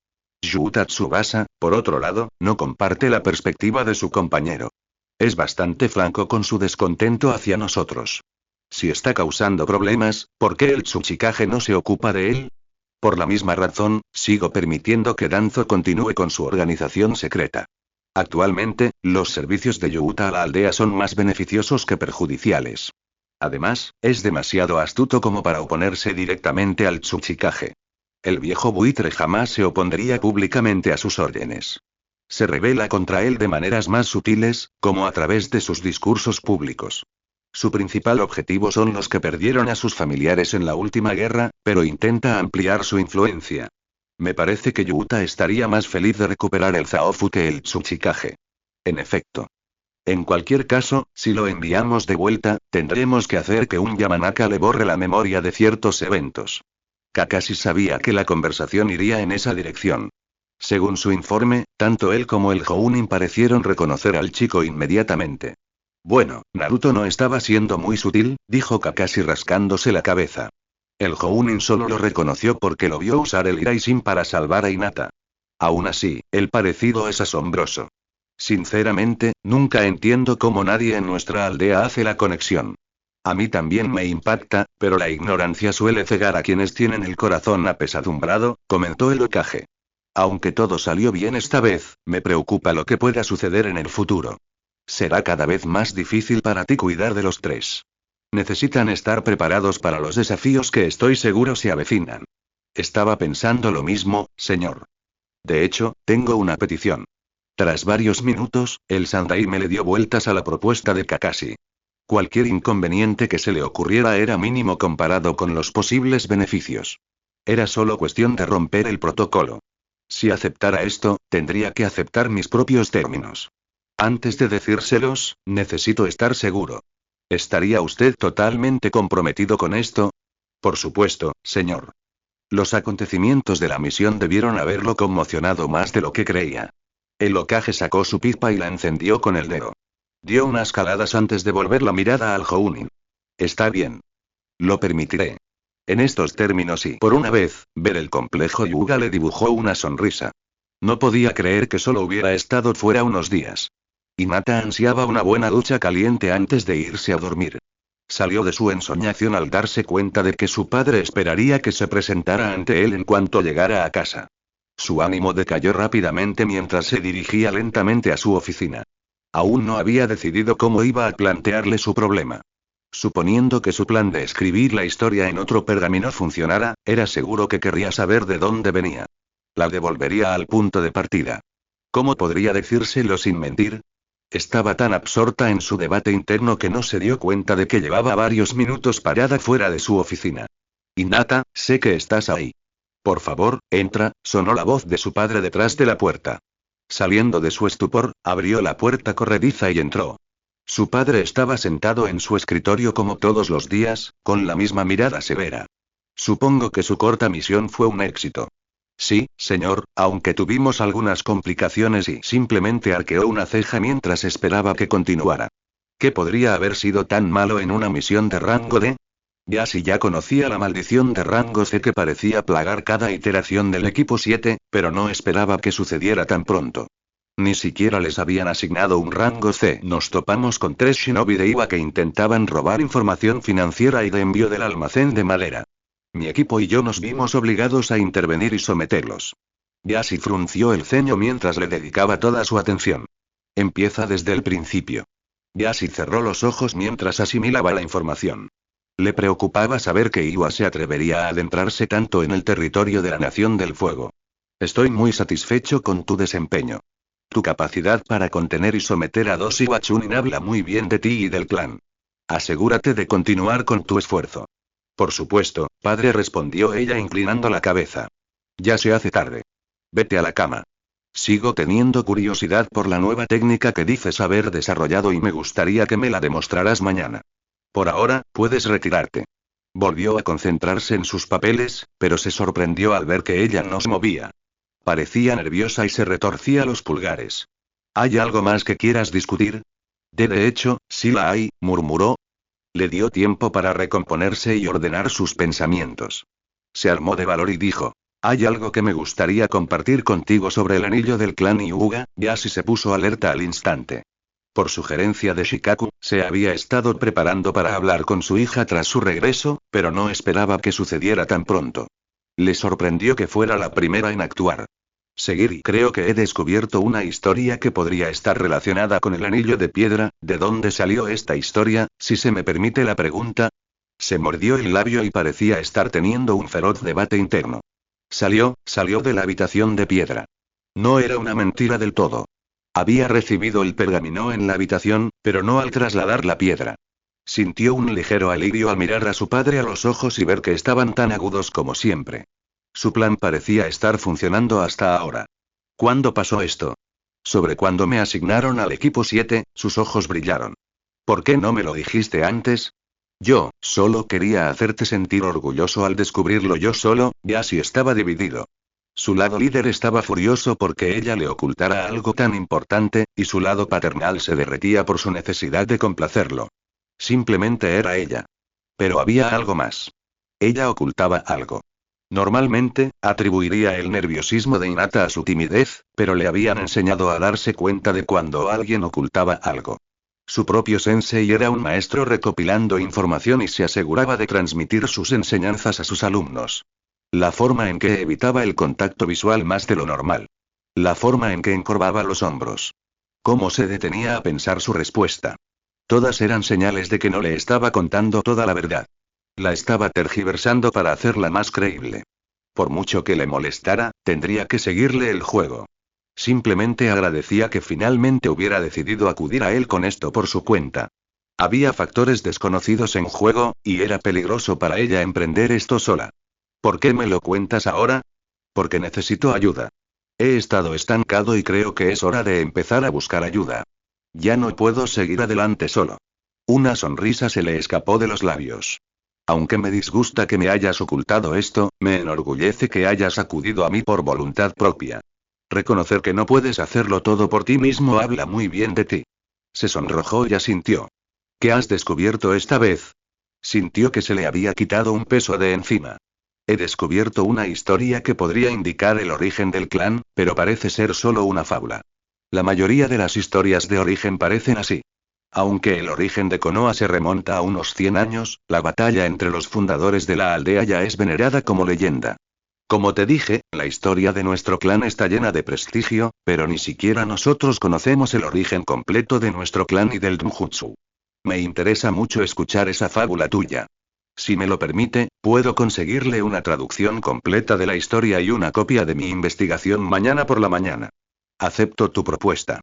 Yuta Tsubasa, por otro lado, no comparte la perspectiva de su compañero. Es bastante franco con su descontento hacia nosotros. Si está causando problemas, ¿por qué el Tsuchikage no se ocupa de él? Por la misma razón, sigo permitiendo que Danzo continúe con su organización secreta. Actualmente, los servicios de Yuta a la aldea son más beneficiosos que perjudiciales. Además, es demasiado astuto como para oponerse directamente al Tsuchikage. El viejo buitre jamás se opondría públicamente a sus órdenes. Se rebela contra él de maneras más sutiles, como a través de sus discursos públicos. Su principal objetivo son los que perdieron a sus familiares en la última guerra, pero intenta ampliar su influencia. Me parece que Yuta estaría más feliz de recuperar el Zaofu que el Tsuchikage. En efecto. En cualquier caso, si lo enviamos de vuelta, tendremos que hacer que un Yamanaka le borre la memoria de ciertos eventos. Kakashi sabía que la conversación iría en esa dirección. Según su informe, tanto él como el Jounin parecieron reconocer al chico inmediatamente. Bueno, Naruto no estaba siendo muy sutil, dijo Kakashi rascándose la cabeza. El Jounin solo lo reconoció porque lo vio usar el Iraishin para salvar a Hinata. Aún así, el parecido es asombroso. Sinceramente, nunca entiendo cómo nadie en nuestra aldea hace la conexión. A mí también me impacta, pero la ignorancia suele cegar a quienes tienen el corazón apesadumbrado, comentó el Hokage. Aunque todo salió bien esta vez, me preocupa lo que pueda suceder en el futuro. Será cada vez más difícil para ti cuidar de los tres. Necesitan estar preparados para los desafíos que estoy seguro se avecinan. Estaba pensando lo mismo, señor. De hecho, tengo una petición. Tras varios minutos, el Sandaime le dio vueltas a la propuesta de Kakashi. Cualquier inconveniente que se le ocurriera era mínimo comparado con los posibles beneficios. Era solo cuestión de romper el protocolo. Si aceptara esto, tendría que aceptar mis propios términos. Antes de decírselos, necesito estar seguro. ¿Estaría usted totalmente comprometido con esto? Por supuesto, señor. Los acontecimientos de la misión debieron haberlo conmocionado más de lo que creía. El Hokage sacó su pipa y la encendió con el dedo. Dio unas caladas antes de volver la mirada al Jounin. Está bien. Lo permitiré. En estos términos y, por una vez, ver el complejo Yuga le dibujó una sonrisa. No podía creer que solo hubiera estado fuera unos días. Hinata ansiaba una buena ducha caliente antes de irse a dormir. Salió de su ensoñación al darse cuenta de que su padre esperaría que se presentara ante él en cuanto llegara a casa. Su ánimo decayó rápidamente mientras se dirigía lentamente a su oficina. Aún no había decidido cómo iba a plantearle su problema. Suponiendo que su plan de escribir la historia en otro pergamino funcionara, era seguro que querría saber de dónde venía. La devolvería al punto de partida. ¿Cómo podría decírselo sin mentir? Estaba tan absorta en su debate interno que no se dio cuenta de que llevaba varios minutos parada fuera de su oficina. Hinata, sé que estás ahí. Por favor, entra, sonó la voz de su padre detrás de la puerta. Saliendo de su estupor, abrió la puerta corrediza y entró. Su padre estaba sentado en su escritorio como todos los días, con la misma mirada severa. Supongo que su corta misión fue un éxito. Sí, señor, aunque tuvimos algunas complicaciones y simplemente arqueó una ceja mientras esperaba que continuara. ¿Qué podría haber sido tan malo en una misión de rango D? Ya conocía la maldición de rango C que parecía plagar cada iteración del equipo 7, pero no esperaba que sucediera tan pronto. Ni siquiera les habían asignado un rango C. Nos topamos con 3 shinobi de Iwa que intentaban robar información financiera y de envío del almacén de madera. Mi equipo y yo nos vimos obligados a intervenir y someterlos. Yashi frunció el ceño mientras le dedicaba toda su atención. Empieza desde el principio. Yashi cerró los ojos mientras asimilaba la información. Le preocupaba saber que Iwa se atrevería a adentrarse tanto en el territorio de la Nación del Fuego. Estoy muy satisfecho con tu desempeño. Tu capacidad para contener y someter a dos Iwa Chunin habla muy bien de ti y del clan. Asegúrate de continuar con tu esfuerzo. Por supuesto, padre, respondió ella inclinando la cabeza. Ya se hace tarde. Vete a la cama. Sigo teniendo curiosidad por la nueva técnica que dices haber desarrollado y me gustaría que me la demostraras mañana. Por ahora, puedes retirarte. Volvió a concentrarse en sus papeles, pero se sorprendió al ver que ella no se movía. Parecía nerviosa y se retorcía los pulgares. ¿Hay algo más que quieras discutir? De hecho, sí la hay, murmuró. Le dio tiempo para recomponerse y ordenar sus pensamientos. Se armó de valor y dijo: hay algo que me gustaría compartir contigo sobre el anillo del clan Hyuga. Yasi se puso alerta al instante. Por sugerencia de Shikaku, se había estado preparando para hablar con su hija tras su regreso, pero no esperaba que sucediera tan pronto. Le sorprendió que fuera la primera en actuar. Seguir y creo que he descubierto una historia que podría estar relacionada con el anillo de piedra. ¿De dónde salió esta historia, si se me permite la pregunta? Se mordió el labio y parecía estar teniendo un feroz debate interno. Salió de la habitación de piedra. No era una mentira del todo. Había recibido el pergamino en la habitación, pero no al trasladar la piedra. Sintió un ligero alivio al mirar a su padre a los ojos y ver que estaban tan agudos como siempre. Su plan parecía estar funcionando hasta ahora. ¿Cuándo pasó esto? Sobre cuando me asignaron al equipo 7, sus ojos brillaron. ¿Por qué no me lo dijiste antes? Yo, solo quería hacerte sentir orgulloso al descubrirlo yo solo. Yasi estaba dividido. Su lado líder estaba furioso porque ella le ocultara algo tan importante, y su lado paternal se derretía por su necesidad de complacerlo. Simplemente era ella. Pero había algo más. Ella ocultaba algo. Normalmente, atribuiría el nerviosismo de Hinata a su timidez, pero le habían enseñado a darse cuenta de cuando alguien ocultaba algo. Su propio sensei era un maestro recopilando información y se aseguraba de transmitir sus enseñanzas a sus alumnos. La forma en que evitaba el contacto visual más de lo normal. La forma en que encorvaba los hombros. Cómo se detenía a pensar su respuesta. Todas eran señales de que no le estaba contando toda la verdad. La estaba tergiversando para hacerla más creíble. Por mucho que le molestara, tendría que seguirle el juego. Simplemente agradecía que finalmente hubiera decidido acudir a él con esto por su cuenta. Había factores desconocidos en juego, y era peligroso para ella emprender esto sola. ¿Por qué me lo cuentas ahora? Porque necesito ayuda. He estado estancado y creo que es hora de empezar a buscar ayuda. Ya no puedo seguir adelante solo. Una sonrisa se le escapó de los labios. Aunque me disgusta que me hayas ocultado esto, me enorgullece que hayas acudido a mí por voluntad propia. Reconocer que no puedes hacerlo todo por ti mismo habla muy bien de ti. Se sonrojó y asintió. ¿Qué has descubierto esta vez? Sintió que se le había quitado un peso de encima. He descubierto una historia que podría indicar el origen del clan, pero parece ser solo una fábula. La mayoría de las historias de origen parecen así. Aunque el origen de Konoha se remonta a unos 100 años, la batalla entre los fundadores de la aldea ya es venerada como leyenda. Como te dije, la historia de nuestro clan está llena de prestigio, pero ni siquiera nosotros conocemos el origen completo de nuestro clan y del Dunjutsu. Me interesa mucho escuchar esa fábula tuya. Si me lo permite, puedo conseguirle una traducción completa de la historia y una copia de mi investigación mañana por la mañana. Acepto tu propuesta.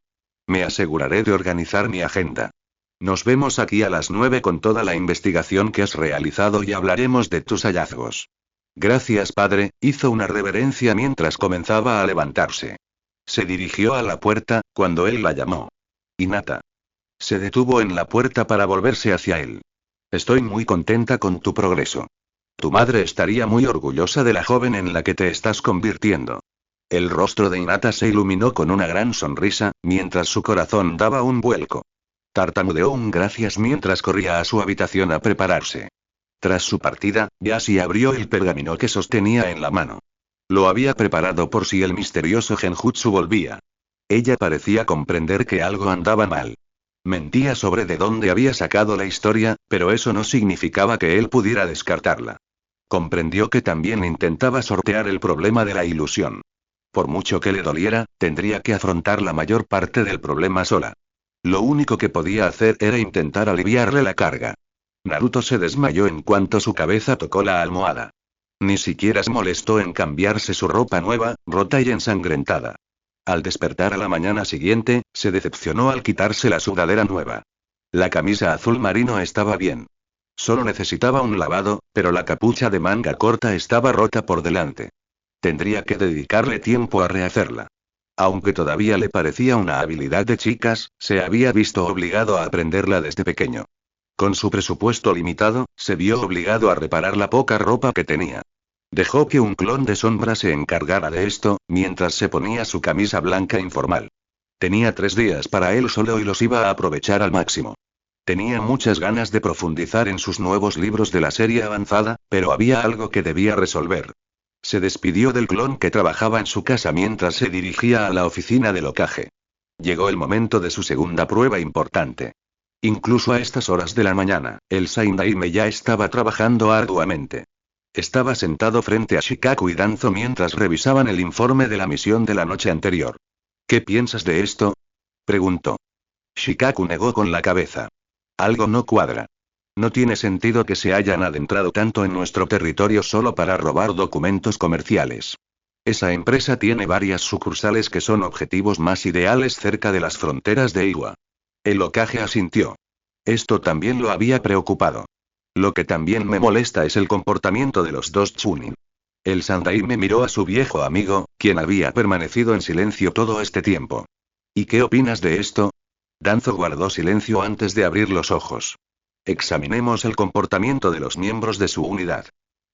Me aseguraré de organizar mi agenda. Nos vemos aquí a las 9 con toda la investigación que has realizado y hablaremos de tus hallazgos. Gracias, padre, hizo una reverencia mientras comenzaba a levantarse. Se dirigió a la puerta, cuando él la llamó. Hinata. Se detuvo en la puerta para volverse hacia él. Estoy muy contenta con tu progreso. Tu madre estaría muy orgullosa de la joven en la que te estás convirtiendo. El rostro de Hinata se iluminó con una gran sonrisa, mientras su corazón daba un vuelco. Tartamudeó un gracias mientras corría a su habitación a prepararse. Tras su partida, Yasi abrió el pergamino que sostenía en la mano. Lo había preparado por si el misterioso Genjutsu volvía. Ella parecía comprender que algo andaba mal. Mentía sobre de dónde había sacado la historia, pero eso no significaba que él pudiera descartarla. Comprendió que también intentaba sortear el problema de la ilusión. Por mucho que le doliera, tendría que afrontar la mayor parte del problema sola. Lo único que podía hacer era intentar aliviarle la carga. Naruto se desmayó en cuanto su cabeza tocó la almohada. Ni siquiera se molestó en cambiarse su ropa nueva, rota y ensangrentada. Al despertar a la mañana siguiente, se decepcionó al quitarse la sudadera nueva. La camisa azul marino estaba bien. Solo necesitaba un lavado, pero la capucha de manga corta estaba rota por delante. Tendría que dedicarle tiempo a rehacerla. Aunque todavía le parecía una habilidad de chicas, se había visto obligado a aprenderla desde pequeño. Con su presupuesto limitado, se vio obligado a reparar la poca ropa que tenía. Dejó que un clon de sombra se encargara de esto, mientras se ponía su camisa blanca informal. Tenía 3 días para él solo y los iba a aprovechar al máximo. Tenía muchas ganas de profundizar en sus nuevos libros de la serie avanzada, pero había algo que debía resolver. Se despidió del clon que trabajaba en su casa mientras se dirigía a la oficina de locaje. Llegó el momento de su segunda prueba importante. Incluso a estas horas de la mañana, el Sandaime ya estaba trabajando arduamente. Estaba sentado frente a Shikaku y Danzo mientras revisaban el informe de la misión de la noche anterior. ¿Qué piensas de esto?, preguntó. Shikaku negó con la cabeza. Algo no cuadra. No tiene sentido que se hayan adentrado tanto en nuestro territorio solo para robar documentos comerciales. Esa empresa tiene varias sucursales que son objetivos más ideales cerca de las fronteras de Iwa. El Hokage asintió. Esto también lo había preocupado. Lo que también me molesta es el comportamiento de los dos Chunin. El Sandaime miró a su viejo amigo, quien había permanecido en silencio todo este tiempo. ¿Y qué opinas de esto? Danzo guardó silencio antes de abrir los ojos. Examinemos el comportamiento de los miembros de su unidad.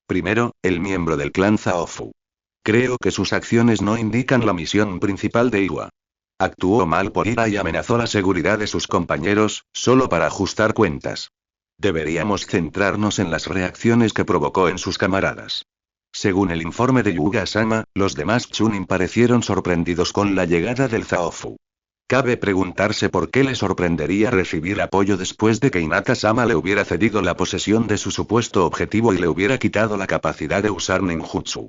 Primero, el miembro del clan Zaofu. Creo que sus acciones no indican la misión principal de Iwa. Actuó mal por ira y amenazó la seguridad de sus compañeros, solo para ajustar cuentas. Deberíamos centrarnos en las reacciones que provocó en sus camaradas. Según el informe de Yuga-sama, los demás Chunin parecieron sorprendidos con la llegada del Zaofu. Cabe preguntarse por qué le sorprendería recibir apoyo después de que Hinata-sama le hubiera cedido la posesión de su supuesto objetivo y le hubiera quitado la capacidad de usar ninjutsu.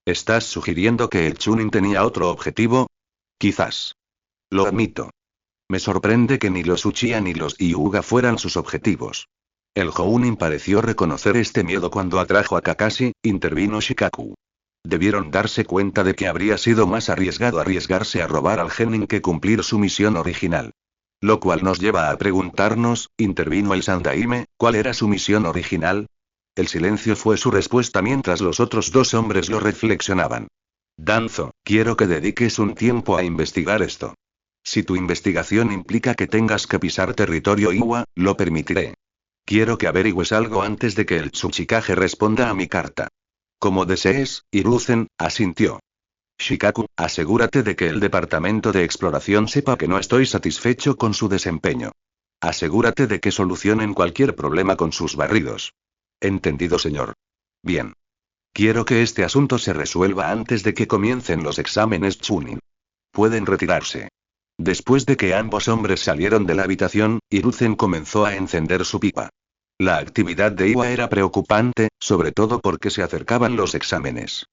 ¿Estás sugiriendo que el Chunin tenía otro objetivo? Quizás. Lo admito. Me sorprende que ni los Uchiha ni los Hyuga fueran sus objetivos. El Jounin pareció reconocer este miedo cuando atrajo a Kakashi, intervino Shikaku. Debieron darse cuenta de que habría sido más arriesgado arriesgarse a robar al genin que cumplir su misión original. Lo cual nos lleva a preguntarnos, intervino el Sandaime, ¿cuál era su misión original? El silencio fue su respuesta mientras los otros dos hombres lo reflexionaban. Danzo, quiero que dediques un tiempo a investigar esto. Si tu investigación implica que tengas que pisar territorio Iwa, lo permitiré. Quiero que averigües algo antes de que el Tsuchikage responda a mi carta. Como desees, Hiruzen, asintió. Shikaku, asegúrate de que el departamento de exploración sepa que no estoy satisfecho con su desempeño. Asegúrate de que solucionen cualquier problema con sus barridos. Entendido, señor. Bien. Quiero que este asunto se resuelva antes de que comiencen los exámenes Chunin. Pueden retirarse. Después de que ambos hombres salieron de la habitación, Hiruzen comenzó a encender su pipa. La actividad de Iwa era preocupante, sobre todo porque se acercaban los exámenes.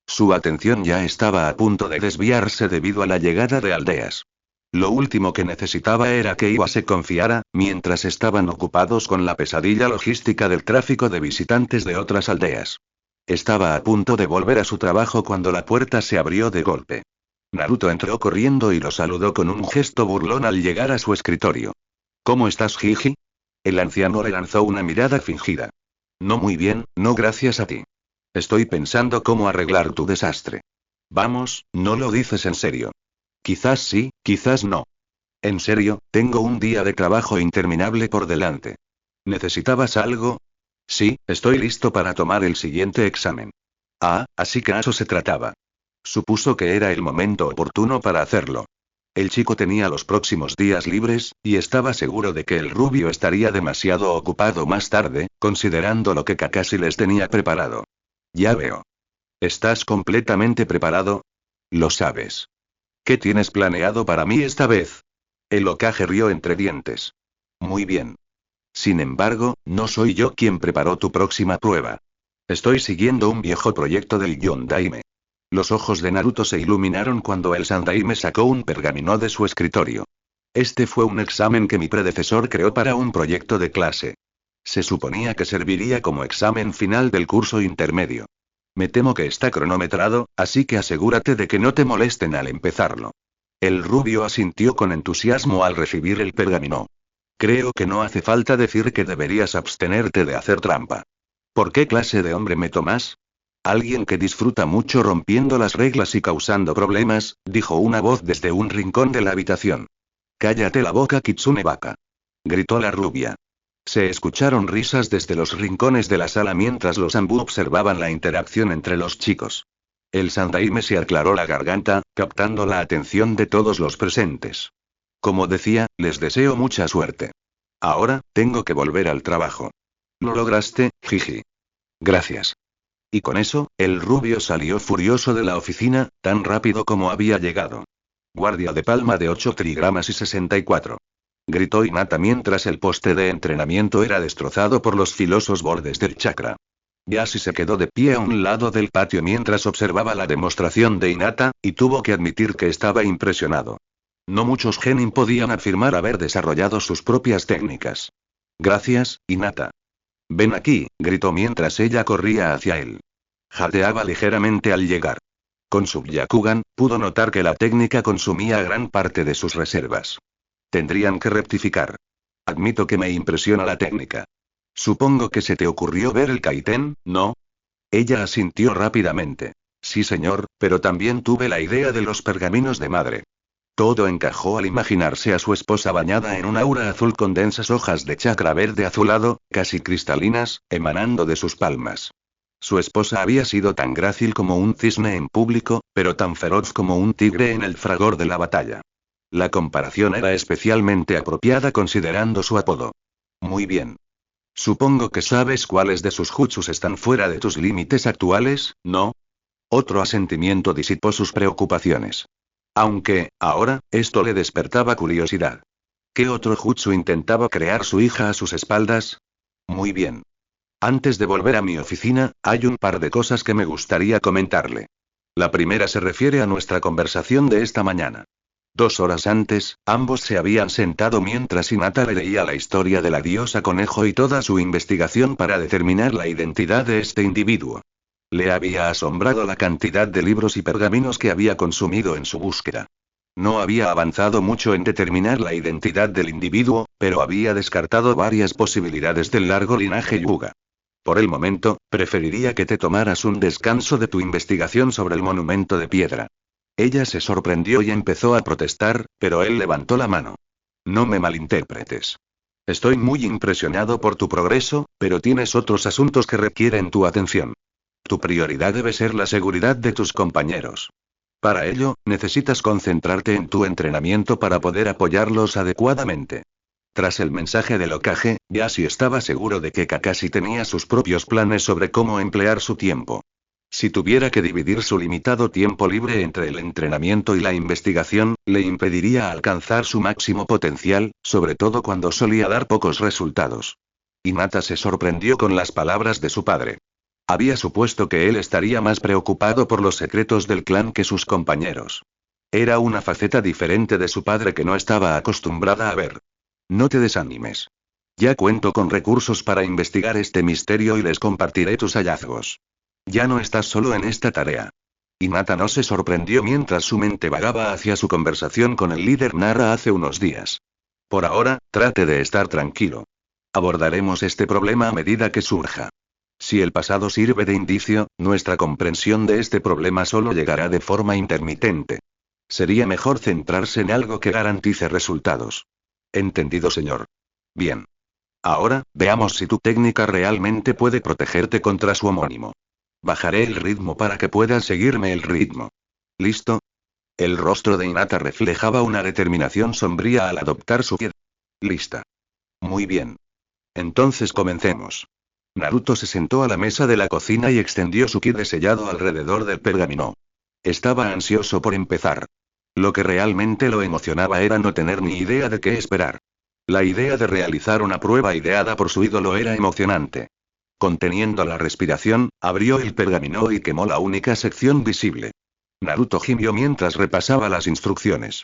Su atención ya estaba a punto de desviarse debido a la llegada de aldeas. Lo último que necesitaba era que Iwa se confiara, mientras estaban ocupados con la pesadilla logística del tráfico de visitantes de otras aldeas. Estaba a punto de volver a su trabajo cuando la puerta se abrió de golpe. Naruto entró corriendo y lo saludó con un gesto burlón al llegar a su escritorio. ¿Cómo estás, Jiji? El anciano le lanzó una mirada fingida. No muy bien, no gracias a ti. Estoy pensando cómo arreglar tu desastre. Vamos, no lo dices en serio. Quizás sí, quizás no. En serio, tengo un día de trabajo interminable por delante. ¿Necesitabas algo? Sí, estoy listo para tomar el siguiente examen. Ah, así que eso se trataba. Supuso que era el momento oportuno para hacerlo. El chico tenía los próximos días libres, y estaba seguro de que el rubio estaría demasiado ocupado más tarde, considerando lo que Kakashi les tenía preparado. Ya veo. ¿Estás completamente preparado? Lo sabes. ¿Qué tienes planeado para mí esta vez? El Hokage rió entre dientes. Muy bien. Sin embargo, no soy yo quien preparó tu próxima prueba. Estoy siguiendo un viejo proyecto del Yondaime. Los ojos de Naruto se iluminaron cuando el Sandaime sacó un pergamino de su escritorio. Este fue un examen que mi predecesor creó para un proyecto de clase. Se suponía que serviría como examen final del curso intermedio. Me temo que está cronometrado, así que asegúrate de que no te molesten al empezarlo. El rubio asintió con entusiasmo al recibir el pergamino. Creo que no hace falta decir que deberías abstenerte de hacer trampa. ¿Por qué clase de hombre me tomas? Alguien que disfruta mucho rompiendo las reglas y causando problemas, dijo una voz desde un rincón de la habitación. Cállate la boca, Kitsune Baka. Gritó la rubia. Se escucharon risas desde los rincones de la sala mientras los Anbu observaban la interacción entre los chicos. El Sandaime se aclaró la garganta, captando la atención de todos los presentes. Como decía, les deseo mucha suerte. Ahora, tengo que volver al trabajo. Lo lograste, jiji. Gracias. Y con eso, el rubio salió furioso de la oficina, tan rápido como había llegado. Guardia de palma de 8 trigramas y 64. Gritó Hinata mientras el poste de entrenamiento era destrozado por los filosos bordes del chakra. Yasi se quedó de pie a un lado del patio mientras observaba la demostración de Hinata, y tuvo que admitir que estaba impresionado. No muchos genin podían afirmar haber desarrollado sus propias técnicas. Gracias, Hinata. Ven aquí, gritó mientras ella corría hacia él. Jadeaba ligeramente al llegar. Con su Byakugan, pudo notar que la técnica consumía gran parte de sus reservas. Tendrían que rectificar. Admito que me impresiona la técnica. Supongo que se te ocurrió ver el Kaiten, ¿no? Ella asintió rápidamente. Sí, señor, pero también tuve la idea de los pergaminos de madre. Todo encajó al imaginarse a su esposa bañada en un aura azul con densas hojas de chakra verde azulado, casi cristalinas, emanando de sus palmas. Su esposa había sido tan grácil como un cisne en público, pero tan feroz como un tigre en el fragor de la batalla. La comparación era especialmente apropiada considerando su apodo. Muy bien. Supongo que sabes cuáles de sus jutsus están fuera de tus límites actuales, ¿no? Otro asentimiento disipó sus preocupaciones. Aunque, ahora, esto le despertaba curiosidad. ¿Qué otro jutsu intentaba crear su hija a sus espaldas? Muy bien. Antes de volver a mi oficina, hay un par de cosas que me gustaría comentarle. La primera se refiere a nuestra conversación de esta mañana. 2 horas antes, ambos se habían sentado mientras Hinata le leía la historia de la diosa conejo y toda su investigación para determinar la identidad de este individuo. Le había asombrado la cantidad de libros y pergaminos que había consumido en su búsqueda. No había avanzado mucho en determinar la identidad del individuo, pero había descartado varias posibilidades del largo linaje Yuga. Por el momento, preferiría que te tomaras un descanso de tu investigación sobre el monumento de piedra. Ella se sorprendió y empezó a protestar, pero él levantó la mano. No me malinterpretes. Estoy muy impresionado por tu progreso, pero tienes otros asuntos que requieren tu atención. Tu prioridad debe ser la seguridad de tus compañeros. Para ello, necesitas concentrarte en tu entrenamiento para poder apoyarlos adecuadamente. Tras el mensaje del Hokage, Yasi estaba seguro de que Kakashi tenía sus propios planes sobre cómo emplear su tiempo. Si tuviera que dividir su limitado tiempo libre entre el entrenamiento y la investigación, le impediría alcanzar su máximo potencial, sobre todo cuando solía dar pocos resultados. Hinata se sorprendió con las palabras de su padre. Había supuesto que él estaría más preocupado por los secretos del clan que sus compañeros. Era una faceta diferente de su padre que no estaba acostumbrada a ver. No te desanimes. Ya cuento con recursos para investigar este misterio y les compartiré tus hallazgos. Ya no estás solo en esta tarea. Hinata no se sorprendió mientras su mente vagaba hacia su conversación con el líder Nara hace unos días. Por ahora, trate de estar tranquilo. Abordaremos este problema a medida que surja. Si el pasado sirve de indicio, nuestra comprensión de este problema solo llegará de forma intermitente. Sería mejor centrarse en algo que garantice resultados. Entendido, señor. Bien. Ahora, veamos si tu técnica realmente puede protegerte contra su homónimo. Bajaré el ritmo para que puedas seguirme el ritmo. ¿Listo? El rostro de Hinata reflejaba una determinación sombría al adoptar su pie. Lista. Muy bien. Entonces comencemos. Naruto se sentó a la mesa de la cocina y extendió su ki de sellado alrededor del pergamino. Estaba ansioso por empezar. Lo que realmente lo emocionaba era no tener ni idea de qué esperar. La idea de realizar una prueba ideada por su ídolo era emocionante. Conteniendo la respiración, abrió el pergamino y quemó la única sección visible. Naruto gimió mientras repasaba las instrucciones.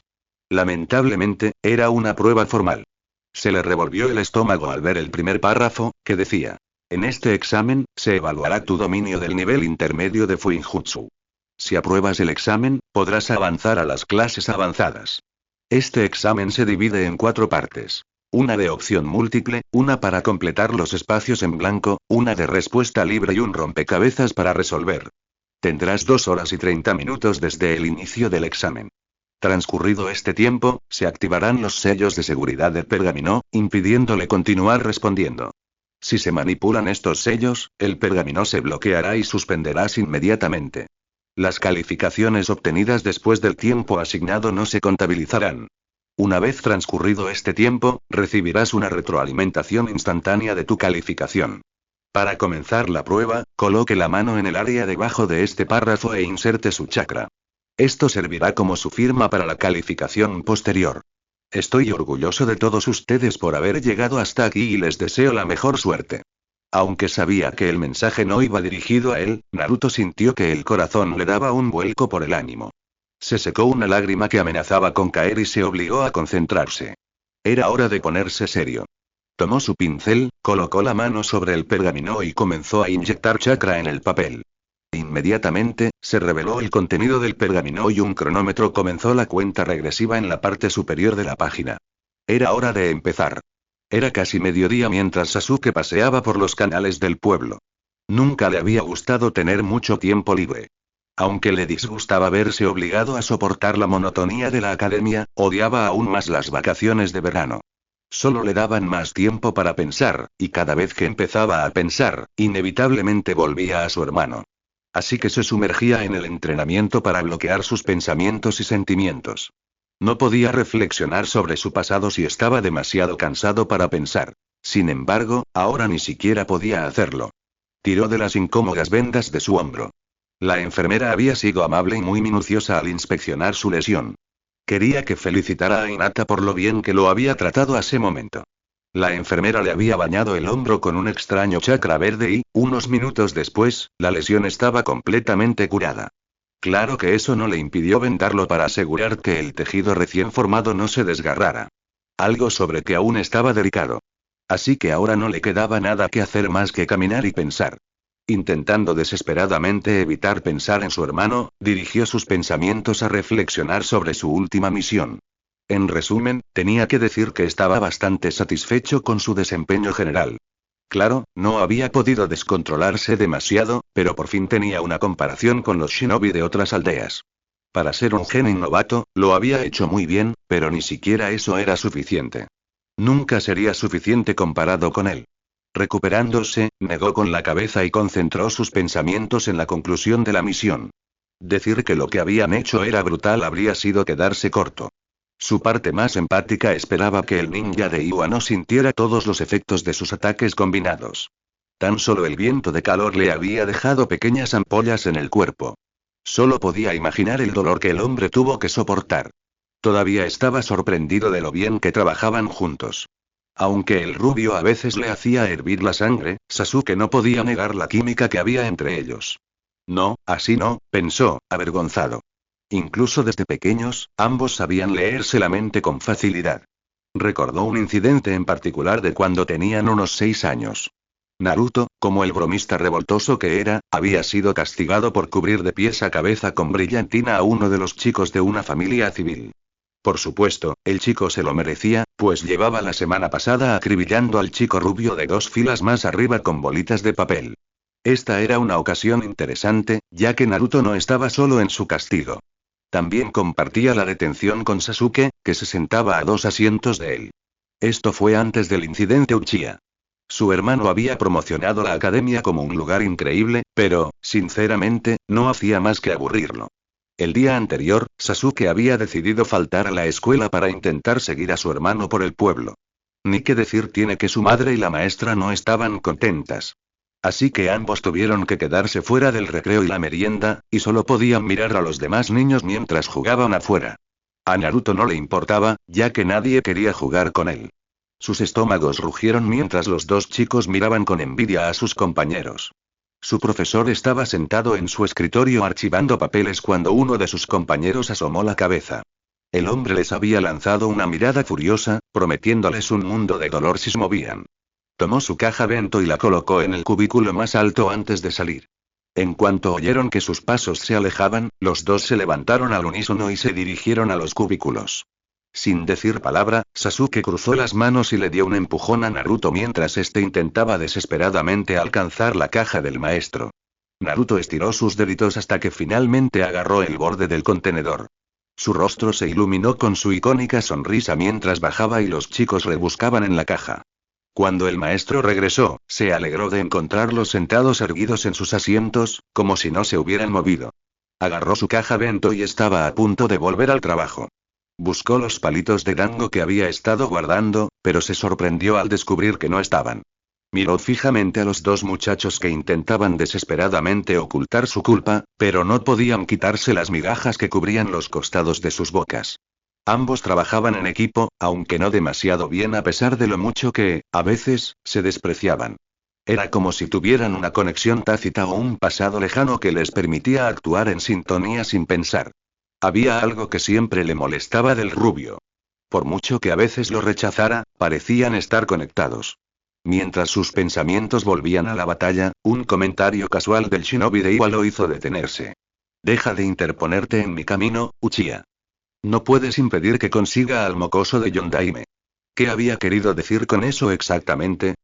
Lamentablemente, era una prueba formal. Se le revolvió el estómago al ver el primer párrafo, que decía: en este examen, se evaluará tu dominio del nivel intermedio de Fuinjutsu. Si apruebas el examen, podrás avanzar a las clases avanzadas. Este examen se divide en 4 partes. Una de opción múltiple, una para completar los espacios en blanco, una de respuesta libre y un rompecabezas para resolver. Tendrás 2 horas y 30 minutos desde el inicio del examen. Transcurrido este tiempo, se activarán los sellos de seguridad del pergamino, impidiéndole continuar respondiendo. Si se manipulan estos sellos, el pergamino se bloqueará y suspenderás inmediatamente. Las calificaciones obtenidas después del tiempo asignado no se contabilizarán. Una vez transcurrido este tiempo, recibirás una retroalimentación instantánea de tu calificación. Para comenzar la prueba, coloque la mano en el área debajo de este párrafo e inserte su chakra. Esto servirá como su firma para la calificación posterior. Estoy orgulloso de todos ustedes por haber llegado hasta aquí y les deseo la mejor suerte. Aunque sabía que el mensaje no iba dirigido a él, Naruto sintió que el corazón le daba un vuelco por el ánimo. Se secó una lágrima que amenazaba con caer y se obligó a concentrarse. Era hora de ponerse serio. Tomó su pincel, colocó la mano sobre el pergamino y comenzó a inyectar chakra en el papel. Inmediatamente, se reveló el contenido del pergamino y un cronómetro comenzó la cuenta regresiva en la parte superior de la página. Era hora de empezar. Era casi mediodía mientras Sasuke paseaba por los canales del pueblo. Nunca le había gustado tener mucho tiempo libre. Aunque le disgustaba verse obligado a soportar la monotonía de la academia, odiaba aún más las vacaciones de verano. Solo le daban más tiempo para pensar, y cada vez que empezaba a pensar, inevitablemente volvía a su hermano. Así que se sumergía en el entrenamiento para bloquear sus pensamientos y sentimientos. No podía reflexionar sobre su pasado si estaba demasiado cansado para pensar. Sin embargo, ahora ni siquiera podía hacerlo. Tiró de las incómodas vendas de su hombro. La enfermera había sido amable y muy minuciosa al inspeccionar su lesión. Quería que felicitara a Hinata por lo bien que lo había tratado a ese momento. La enfermera le había bañado el hombro con un extraño chakra verde y, unos minutos después, la lesión estaba completamente curada. Claro que eso no le impidió vendarlo para asegurar que el tejido recién formado no se desgarrara. Algo sobre que aún estaba delicado. Así que ahora no le quedaba nada que hacer más que caminar y pensar. Intentando desesperadamente evitar pensar en su hermano, dirigió sus pensamientos a reflexionar sobre su última misión. En resumen, tenía que decir que estaba bastante satisfecho con su desempeño general. Claro, no había podido descontrolarse demasiado, pero por fin tenía una comparación con los shinobi de otras aldeas. Para ser un genin novato, lo había hecho muy bien, pero ni siquiera eso era suficiente. Nunca sería suficiente comparado con él. Recuperándose, negó con la cabeza y concentró sus pensamientos en la conclusión de la misión. Decir que lo que habían hecho era brutal habría sido quedarse corto. Su parte más empática esperaba que el ninja de Iwa no sintiera todos los efectos de sus ataques combinados. Tan solo el viento de calor le había dejado pequeñas ampollas en el cuerpo. Solo podía imaginar el dolor que el hombre tuvo que soportar. Todavía estaba sorprendido de lo bien que trabajaban juntos. Aunque el rubio a veces le hacía hervir la sangre, Sasuke no podía negar la química que había entre ellos. No, así no, pensó, avergonzado. Incluso desde pequeños, ambos sabían leerse la mente con facilidad. Recordó un incidente en particular de cuando tenían unos 6 años. Naruto, como el bromista revoltoso que era, había sido castigado por cubrir de pies a cabeza con brillantina a uno de los chicos de una familia civil. Por supuesto, el chico se lo merecía, pues llevaba la semana pasada acribillando al chico rubio de 2 filas más arriba con bolitas de papel. Esta era una ocasión interesante, ya que Naruto no estaba solo en su castigo. También compartía la detención con Sasuke, que se sentaba a 2 asientos de él. Esto fue antes del incidente Uchiha. Su hermano había promocionado la academia como un lugar increíble, pero, sinceramente, no hacía más que aburrirlo. El día anterior, Sasuke había decidido faltar a la escuela para intentar seguir a su hermano por el pueblo. Ni qué decir tiene que su madre y la maestra no estaban contentas. Así que ambos tuvieron que quedarse fuera del recreo y la merienda, y solo podían mirar a los demás niños mientras jugaban afuera. A Naruto no le importaba, ya que nadie quería jugar con él. Sus estómagos rugieron mientras los dos chicos miraban con envidia a sus compañeros. Su profesor estaba sentado en su escritorio archivando papeles cuando uno de sus compañeros asomó la cabeza. El hombre les había lanzado una mirada furiosa, prometiéndoles un mundo de dolor si se movían. Tomó su caja bento y la colocó en el cubículo más alto antes de salir. En cuanto oyeron que sus pasos se alejaban, los dos se levantaron al unísono y se dirigieron a los cubículos. Sin decir palabra, Sasuke cruzó las manos y le dio un empujón a Naruto mientras este intentaba desesperadamente alcanzar la caja del maestro. Naruto estiró sus deditos hasta que finalmente agarró el borde del contenedor. Su rostro se iluminó con su icónica sonrisa mientras bajaba y los chicos rebuscaban en la caja. Cuando el maestro regresó, se alegró de encontrarlos sentados erguidos en sus asientos, como si no se hubieran movido. Agarró su caja bento y estaba a punto de volver al trabajo. Buscó los palitos de dango que había estado guardando, pero se sorprendió al descubrir que no estaban. Miró fijamente a los dos muchachos que intentaban desesperadamente ocultar su culpa, pero no podían quitarse las migajas que cubrían los costados de sus bocas. Ambos trabajaban en equipo, aunque no demasiado bien a pesar de lo mucho que, a veces, se despreciaban. Era como si tuvieran una conexión tácita o un pasado lejano que les permitía actuar en sintonía sin pensar. Había algo que siempre le molestaba del rubio. Por mucho que a veces lo rechazara, parecían estar conectados. Mientras sus pensamientos volvían a la batalla, un comentario casual del shinobi de Iwa lo hizo detenerse. Deja de interponerte en mi camino, Uchiha. No puedes impedir que consiga al mocoso de Yondaime. ¿Qué había querido decir con eso exactamente?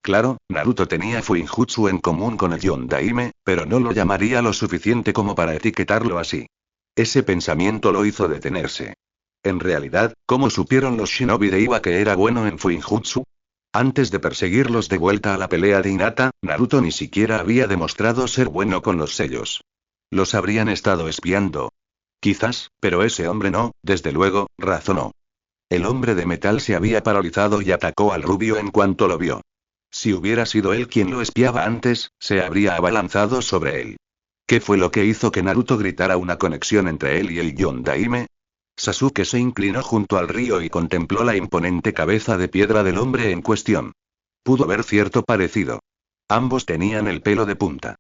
Claro, Naruto tenía Fuinjutsu en común con el Yondaime, pero no lo llamaría lo suficiente como para etiquetarlo así. Ese pensamiento lo hizo detenerse. En realidad, ¿cómo supieron los shinobi de Iwa que era bueno en Fuinjutsu? Antes de perseguirlos de vuelta a la pelea de Hinata, Naruto ni siquiera había demostrado ser bueno con los sellos. Los habrían estado espiando. Quizás, pero ese hombre no, desde luego, razonó. El hombre de metal se había paralizado y atacó al rubio en cuanto lo vio. Si hubiera sido él quien lo espiaba antes, se habría abalanzado sobre él. ¿Qué fue lo que hizo que Naruto gritara una conexión entre él y el Yondaime? Sasuke se inclinó junto al río y contempló la imponente cabeza de piedra del hombre en cuestión. Pudo ver cierto parecido. Ambos tenían el pelo de punta.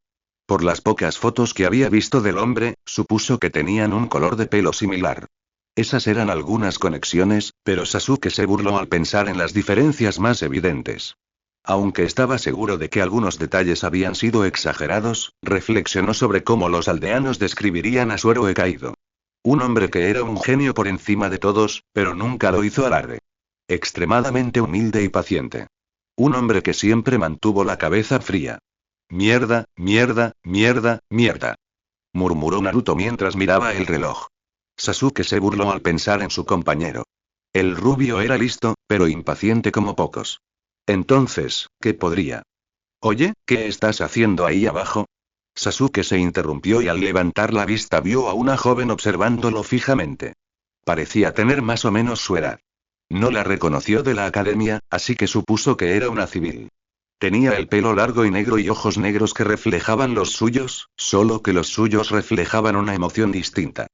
Por las pocas fotos que había visto del hombre, supuso que tenían un color de pelo similar. Esas eran algunas conexiones, pero Sasuke se burló al pensar en las diferencias más evidentes. Aunque estaba seguro de que algunos detalles habían sido exagerados, reflexionó sobre cómo los aldeanos describirían a su héroe caído. Un hombre que era un genio por encima de todos, pero nunca lo hizo alarde. Extremadamente humilde y paciente. Un hombre que siempre mantuvo la cabeza fría. Mierda, mierda, mierda, mierda. Murmuró Naruto mientras miraba el reloj. Sasuke se burló al pensar en su compañero. El rubio era listo, pero impaciente como pocos. Entonces, ¿qué podría? Oye, ¿qué estás haciendo ahí abajo? Sasuke se interrumpió y al levantar la vista vio a una joven observándolo fijamente. Parecía tener más o menos su edad. No la reconoció de la academia, así que supuso que era una civil. Tenía el pelo largo y negro y ojos negros que reflejaban los suyos, solo que los suyos reflejaban una emoción distinta.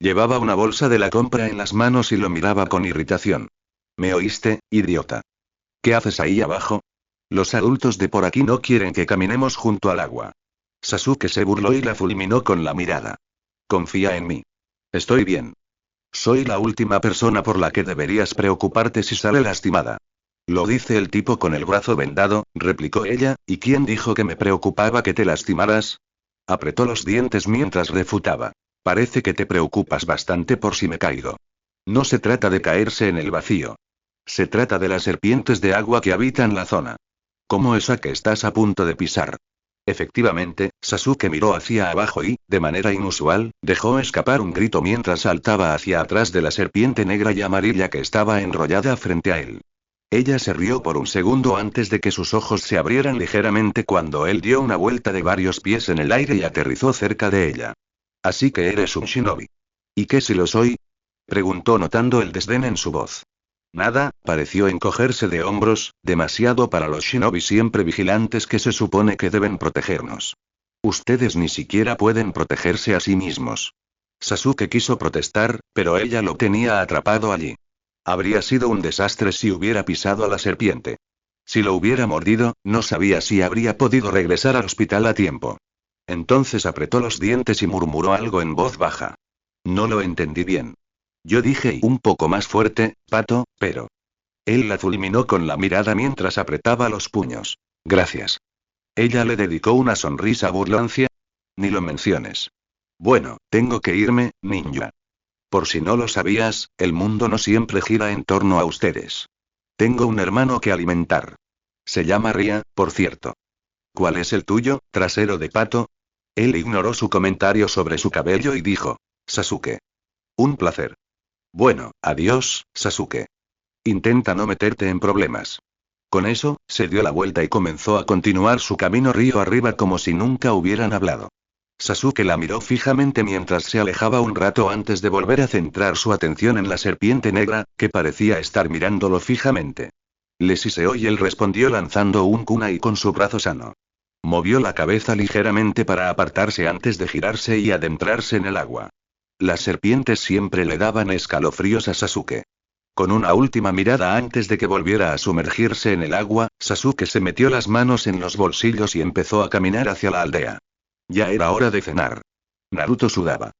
Llevaba una bolsa de la compra en las manos y lo miraba con irritación. ¿Me oíste, idiota? ¿Qué haces ahí abajo? Los adultos de por aquí no quieren que caminemos junto al agua. Sasuke se burló y la fulminó con la mirada. Confía en mí. Estoy bien. Soy la última persona por la que deberías preocuparte si sale lastimada. Lo dice el tipo con el brazo vendado, replicó ella, ¿y quién dijo que me preocupaba que te lastimaras? Apretó los dientes mientras refutaba. Parece que te preocupas bastante por si me caigo. No se trata de caerse en el vacío. Se trata de las serpientes de agua que habitan la zona. Como esa que estás a punto de pisar. Efectivamente, Sasuke miró hacia abajo y, de manera inusual, dejó escapar un grito mientras saltaba hacia atrás de la serpiente negra y amarilla que estaba enrollada frente a él. Ella se rió por un segundo antes de que sus ojos se abrieran ligeramente cuando él dio una vuelta de varios pies en el aire y aterrizó cerca de ella. Así que eres un shinobi. ¿Y qué si lo soy? Preguntó notando el desdén en su voz. Nada, pareció encogerse de hombros, demasiado para los shinobi siempre vigilantes que se supone que deben protegernos. Ustedes ni siquiera pueden protegerse a sí mismos. Sasuke quiso protestar, pero ella lo tenía atrapado allí. Habría sido un desastre si hubiera pisado a la serpiente. Si lo hubiera mordido, no sabía si habría podido regresar al hospital a tiempo. Entonces apretó los dientes y murmuró algo en voz baja. No lo entendí bien. Yo dije un poco más fuerte, pato, pero... Él la fulminó con la mirada mientras apretaba los puños. Gracias. Ella le dedicó una sonrisa burlancia. Ni lo menciones. Bueno, tengo que irme, ninja. Por si no lo sabías, el mundo no siempre gira en torno a ustedes. Tengo un hermano que alimentar. Se llama Ria, por cierto. ¿Cuál es el tuyo, trasero de pato? Él ignoró su comentario sobre su cabello y dijo. Sasuke. Un placer. Bueno, adiós, Sasuke. Intenta no meterte en problemas. Con eso, se dio la vuelta y comenzó a continuar su camino río arriba como si nunca hubieran hablado. Sasuke la miró fijamente mientras se alejaba un rato antes de volver a centrar su atención en la serpiente negra, que parecía estar mirándolo fijamente. Le siseó y él respondió lanzando un kunai con su brazo sano. Movió la cabeza ligeramente para apartarse antes de girarse y adentrarse en el agua. Las serpientes siempre le daban escalofríos a Sasuke. Con una última mirada antes de que volviera a sumergirse en el agua, Sasuke se metió las manos en los bolsillos y empezó a caminar hacia la aldea. Ya era hora de cenar. Naruto sudaba.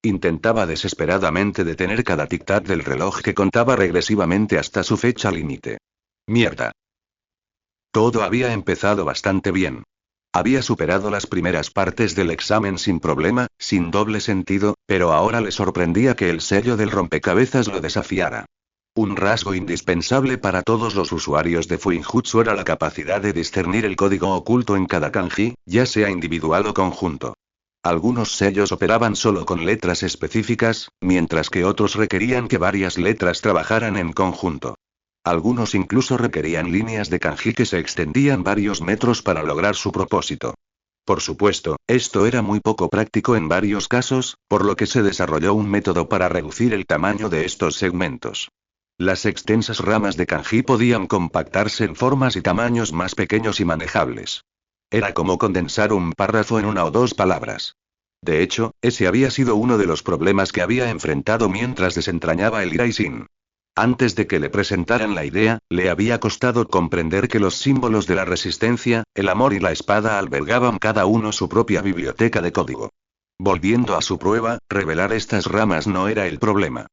Intentaba desesperadamente detener cada tic-tac del reloj que contaba regresivamente hasta su fecha límite. Mierda. Todo había empezado bastante bien. Había superado las primeras partes del examen sin problema, sin doble sentido, pero ahora le sorprendía que el sello del rompecabezas lo desafiara. Un rasgo indispensable para todos los usuarios de Fuinjutsu era la capacidad de discernir el código oculto en cada kanji, ya sea individual o conjunto. Algunos sellos operaban solo con letras específicas, mientras que otros requerían que varias letras trabajaran en conjunto. Algunos incluso requerían líneas de kanji que se extendían varios metros para lograr su propósito. Por supuesto, esto era muy poco práctico en varios casos, por lo que se desarrolló un método para reducir el tamaño de estos segmentos. Las extensas ramas de kanji podían compactarse en formas y tamaños más pequeños y manejables. Era como condensar un párrafo en una o dos palabras. De hecho, ese había sido uno de los problemas que había enfrentado mientras desentrañaba el Iraishin. Antes de que le presentaran la idea, le había costado comprender que los símbolos de la resistencia, el amor y la espada albergaban cada uno su propia biblioteca de código. Volviendo a su prueba, revelar estas ramas no era el problema.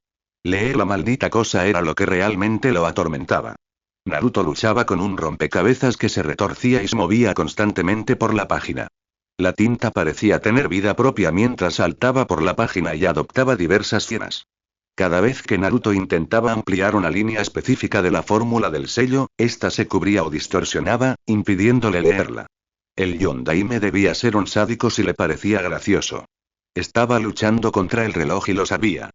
Leer la maldita cosa era lo que realmente lo atormentaba. Naruto luchaba con un rompecabezas que se retorcía y se movía constantemente por la página. La tinta parecía tener vida propia mientras saltaba por la página y adoptaba diversas formas. Cada vez que Naruto intentaba ampliar una línea específica de la fórmula del sello, ésta se cubría o distorsionaba, impidiéndole leerla. El Yondaime debía ser un sádico si le parecía gracioso. Estaba luchando contra el reloj y lo sabía.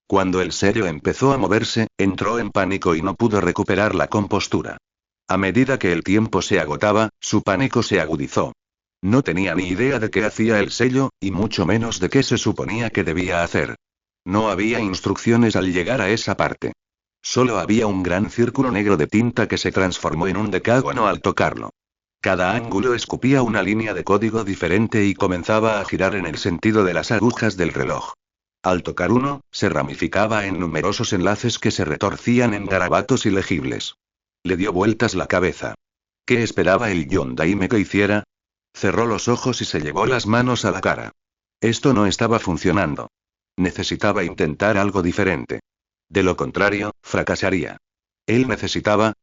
Cuando el sello empezó a moverse, entró en pánico y no pudo recuperar la compostura. A medida que el tiempo se agotaba, su pánico se agudizó. No tenía ni idea de qué hacía el sello, y mucho menos de qué se suponía que debía hacer. No había instrucciones al llegar a esa parte. Solo había un gran círculo negro de tinta que se transformó en un decágono al tocarlo. Cada ángulo escupía una línea de código diferente y comenzaba a girar en el sentido de las agujas del reloj. Al tocar uno, se ramificaba en numerosos enlaces que se retorcían en garabatos ilegibles. Le dio vueltas la cabeza. ¿Qué esperaba el Yondaime que hiciera? Cerró los ojos y se llevó las manos a la cara. Esto no estaba funcionando. Necesitaba intentar algo diferente. De lo contrario, fracasaría. Él necesitaba,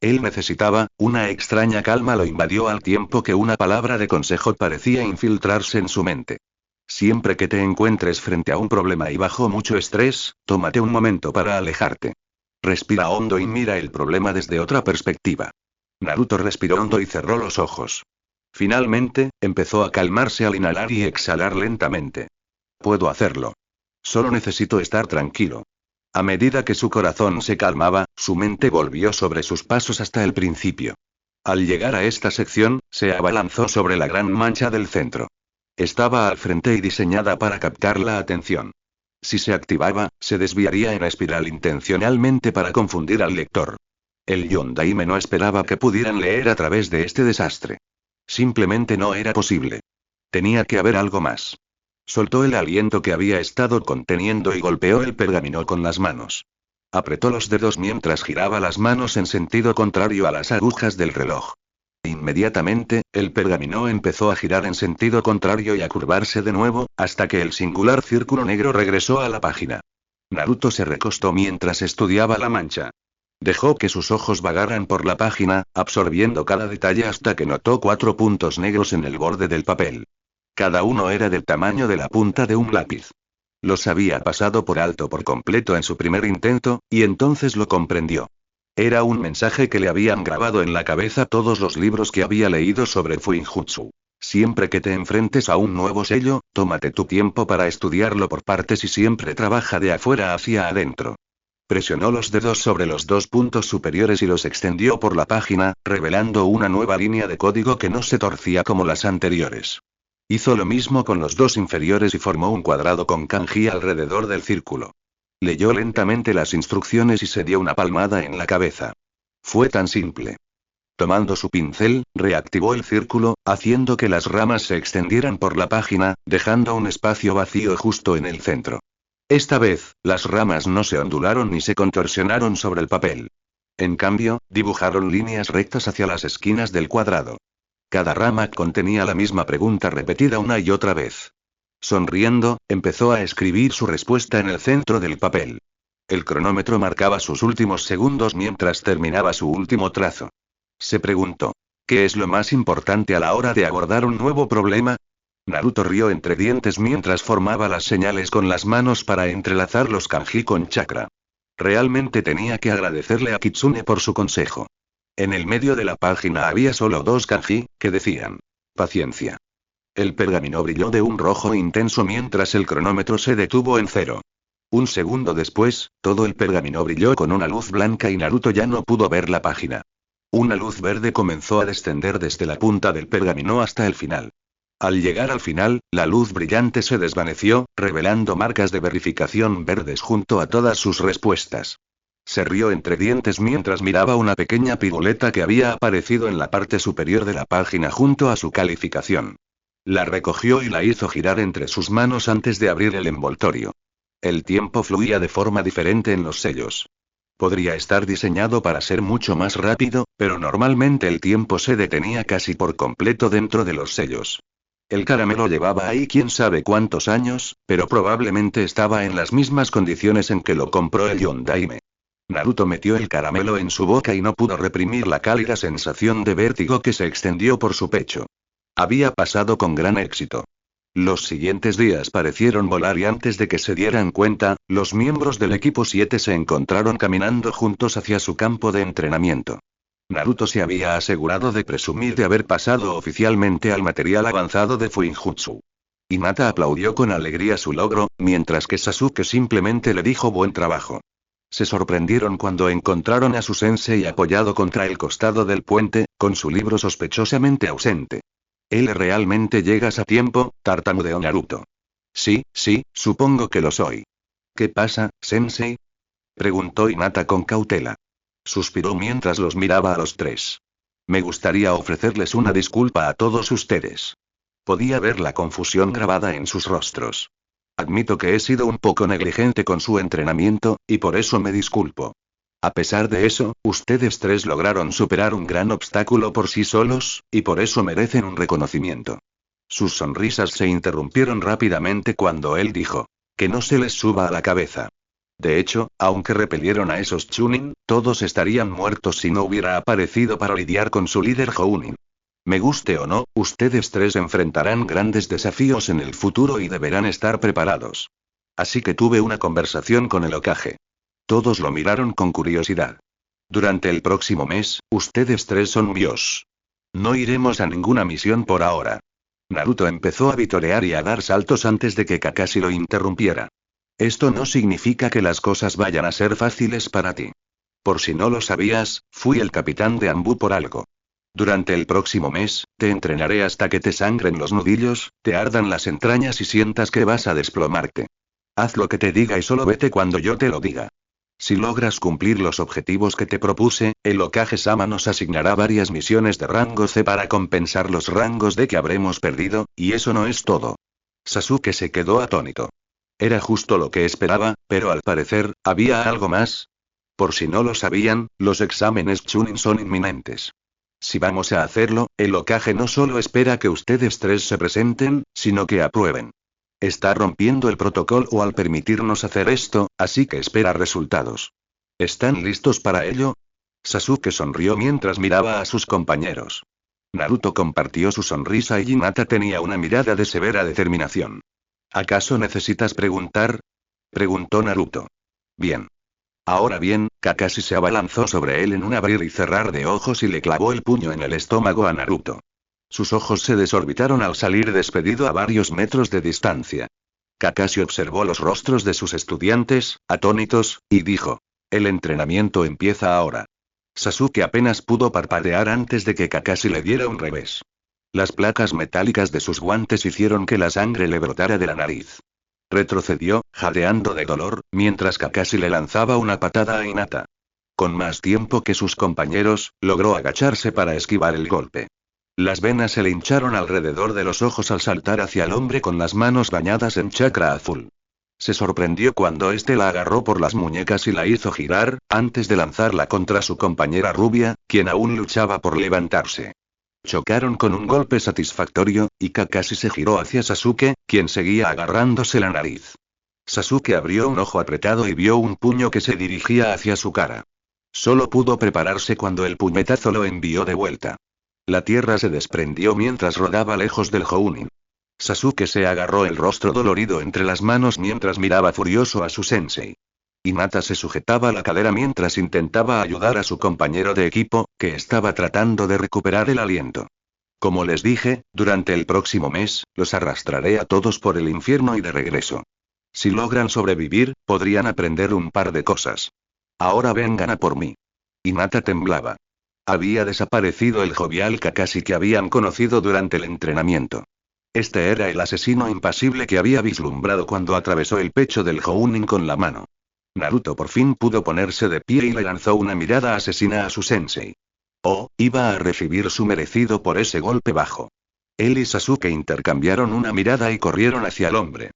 una extraña calma lo invadió al tiempo que una palabra de consejo parecía infiltrarse en su mente. Siempre que te encuentres frente a un problema y bajo mucho estrés, tómate un momento para alejarte. Respira hondo y mira el problema desde otra perspectiva. Naruto respiró hondo y cerró los ojos. Finalmente, empezó a calmarse al inhalar y exhalar lentamente. Puedo hacerlo. Solo necesito estar tranquilo. A medida que su corazón se calmaba, su mente volvió sobre sus pasos hasta el principio. Al llegar a esta sección, se abalanzó sobre la gran mancha del centro. Estaba al frente y diseñada para captar la atención. Si se activaba, se desviaría en espiral intencionalmente para confundir al lector. El Yondaime no esperaba que pudieran leer a través de este desastre. Simplemente no era posible. Tenía que haber algo más. Soltó el aliento que había estado conteniendo y golpeó el pergamino con las manos. Apretó los dedos mientras giraba las manos en sentido contrario a las agujas del reloj. Inmediatamente, el pergamino empezó a girar en sentido contrario y a curvarse de nuevo, hasta que el singular círculo negro regresó a la página. Naruto se recostó mientras estudiaba la mancha. Dejó que sus ojos vagaran por la página, absorbiendo cada detalle hasta que notó 4 puntos negros en el borde del papel. Cada uno era del tamaño de la punta de un lápiz. Los había pasado por alto por completo en su primer intento, y entonces lo comprendió. Era un mensaje que le habían grabado en la cabeza todos los libros que había leído sobre Fuinjutsu. Siempre que te enfrentes a un nuevo sello, tómate tu tiempo para estudiarlo por partes y siempre trabaja de afuera hacia adentro. Presionó los dedos sobre los 2 puntos superiores y los extendió por la página, revelando una nueva línea de código que no se torcía como las anteriores. Hizo lo mismo con los dos inferiores y formó un cuadrado con kanji alrededor del círculo. Leyó lentamente las instrucciones y se dio una palmada en la cabeza. Fue tan simple. Tomando su pincel, reactivó el círculo, haciendo que las ramas se extendieran por la página, dejando un espacio vacío justo en el centro. Esta vez, las ramas no se ondularon ni se contorsionaron sobre el papel. En cambio, dibujaron líneas rectas hacia las esquinas del cuadrado. Cada rama contenía la misma pregunta repetida una y otra vez. Sonriendo, empezó a escribir su respuesta en el centro del papel. El cronómetro marcaba sus últimos segundos mientras terminaba su último trazo. Se preguntó: ¿qué es lo más importante a la hora de abordar un nuevo problema? Naruto rió entre dientes mientras formaba las señales con las manos para entrelazar los kanji con chakra. Realmente tenía que agradecerle a Kitsune por su consejo. En el medio de la página había solo dos kanji, que decían: paciencia. El pergamino brilló de un rojo intenso mientras el cronómetro se detuvo en 0. Un segundo después, todo el pergamino brilló con una luz blanca y Naruto ya no pudo ver la página. Una luz verde comenzó a descender desde la punta del pergamino hasta el final. Al llegar al final, la luz brillante se desvaneció, revelando marcas de verificación verdes junto a todas sus respuestas. Se rió entre dientes mientras miraba una pequeña piruleta que había aparecido en la parte superior de la página junto a su calificación. La recogió y la hizo girar entre sus manos antes de abrir el envoltorio. El tiempo fluía de forma diferente en los sellos. Podría estar diseñado para ser mucho más rápido, pero normalmente el tiempo se detenía casi por completo dentro de los sellos. El caramelo llevaba ahí quién sabe cuántos años, pero probablemente estaba en las mismas condiciones en que lo compró el Yondaime. Naruto metió el caramelo en su boca y no pudo reprimir la cálida sensación de vértigo que se extendió por su pecho. Había pasado con gran éxito. Los siguientes días parecieron volar y antes de que se dieran cuenta, los miembros del equipo 7 se encontraron caminando juntos hacia su campo de entrenamiento. Naruto se había asegurado de presumir de haber pasado oficialmente al material avanzado de Fuinjutsu. Hinata aplaudió con alegría su logro, mientras que Sasuke simplemente le dijo buen trabajo. Se sorprendieron cuando encontraron a su sensei apoyado contra el costado del puente, con su libro sospechosamente ausente. ¿Él realmente llegas a tiempo?, tartamudeó Naruto. Sí, supongo que lo soy. ¿Qué pasa, sensei?, preguntó Hinata con cautela. Suspiró mientras los miraba a los tres. Me gustaría ofrecerles una disculpa a todos ustedes. Podía ver la confusión grabada en sus rostros. Admito que he sido un poco negligente con su entrenamiento, y por eso me disculpo. A pesar de eso, ustedes tres lograron superar un gran obstáculo por sí solos, y por eso merecen un reconocimiento. Sus sonrisas se interrumpieron rápidamente cuando él dijo: que no se les suba a la cabeza. De hecho, aunque repelieron a esos Chunin, todos estarían muertos si no hubiera aparecido para lidiar con su líder Jounin. Me guste o no, ustedes tres enfrentarán grandes desafíos en el futuro y deberán estar preparados. Así que tuve una conversación con el Hokage. Todos lo miraron con curiosidad. Durante el próximo mes, ustedes tres son míos. No iremos a ninguna misión por ahora. Naruto empezó a vitorear y a dar saltos antes de que Kakashi lo interrumpiera. Esto no significa que las cosas vayan a ser fáciles para ti. Por si no lo sabías, fui el capitán de Anbu por algo. Durante el próximo mes, te entrenaré hasta que te sangren los nudillos, te ardan las entrañas y sientas que vas a desplomarte. Haz lo que te diga y solo vete cuando yo te lo diga. Si logras cumplir los objetivos que te propuse, el Hokage-sama nos asignará varias misiones de rango C para compensar los rangos D que habremos perdido, y eso no es todo. Sasuke se quedó atónito. Era justo lo que esperaba, pero al parecer, ¿había algo más? Por si no lo sabían, los exámenes Chunin son inminentes. Si vamos a hacerlo, el Hokage no solo espera que ustedes tres se presenten, sino que aprueben. Está rompiendo el protocolo al permitirnos hacer esto, así que espera resultados. ¿Están listos para ello? Sasuke sonrió mientras miraba a sus compañeros. Naruto compartió su sonrisa y Hinata tenía una mirada de severa determinación. ¿Acaso necesitas preguntar?, preguntó Naruto. Bien. Ahora bien, Kakashi se abalanzó sobre él en un abrir y cerrar de ojos y le clavó el puño en el estómago a Naruto. Sus ojos se desorbitaron al salir despedido a varios metros de distancia. Kakashi observó los rostros de sus estudiantes, atónitos, y dijo: el entrenamiento empieza ahora. Sasuke apenas pudo parpadear antes de que Kakashi le diera un revés. Las placas metálicas de sus guantes hicieron que la sangre le brotara de la nariz. Retrocedió, jadeando de dolor, mientras Kakashi le lanzaba una patada a Hinata. Con más tiempo que sus compañeros, logró agacharse para esquivar el golpe. Las venas se le hincharon alrededor de los ojos al saltar hacia el hombre con las manos bañadas en chakra azul. Se sorprendió cuando éste la agarró por las muñecas y la hizo girar, antes de lanzarla contra su compañera rubia, quien aún luchaba por levantarse. Chocaron con un golpe satisfactorio, y Kakashi se giró hacia Sasuke, quien seguía agarrándose la nariz. Sasuke abrió un ojo apretado y vio un puño que se dirigía hacia su cara. Solo pudo prepararse cuando el puñetazo lo envió de vuelta. La tierra se desprendió mientras rodaba lejos del Jounin. Sasuke se agarró el rostro dolorido entre las manos mientras miraba furioso a su sensei. Hinata se sujetaba la cadera mientras intentaba ayudar a su compañero de equipo, que estaba tratando de recuperar el aliento. Como les dije, durante el próximo mes, los arrastraré a todos por el infierno y de regreso. Si logran sobrevivir, podrían aprender un par de cosas. Ahora vengan a por mí. Hinata temblaba. Había desaparecido el jovial Kakashi que habían conocido durante el entrenamiento. Este era el asesino impasible que había vislumbrado cuando atravesó el pecho del Jounin con la mano. Naruto por fin pudo ponerse de pie y le lanzó una mirada asesina a su sensei. Oh, iba a recibir su merecido por ese golpe bajo. Él y Sasuke intercambiaron una mirada y corrieron hacia el hombre.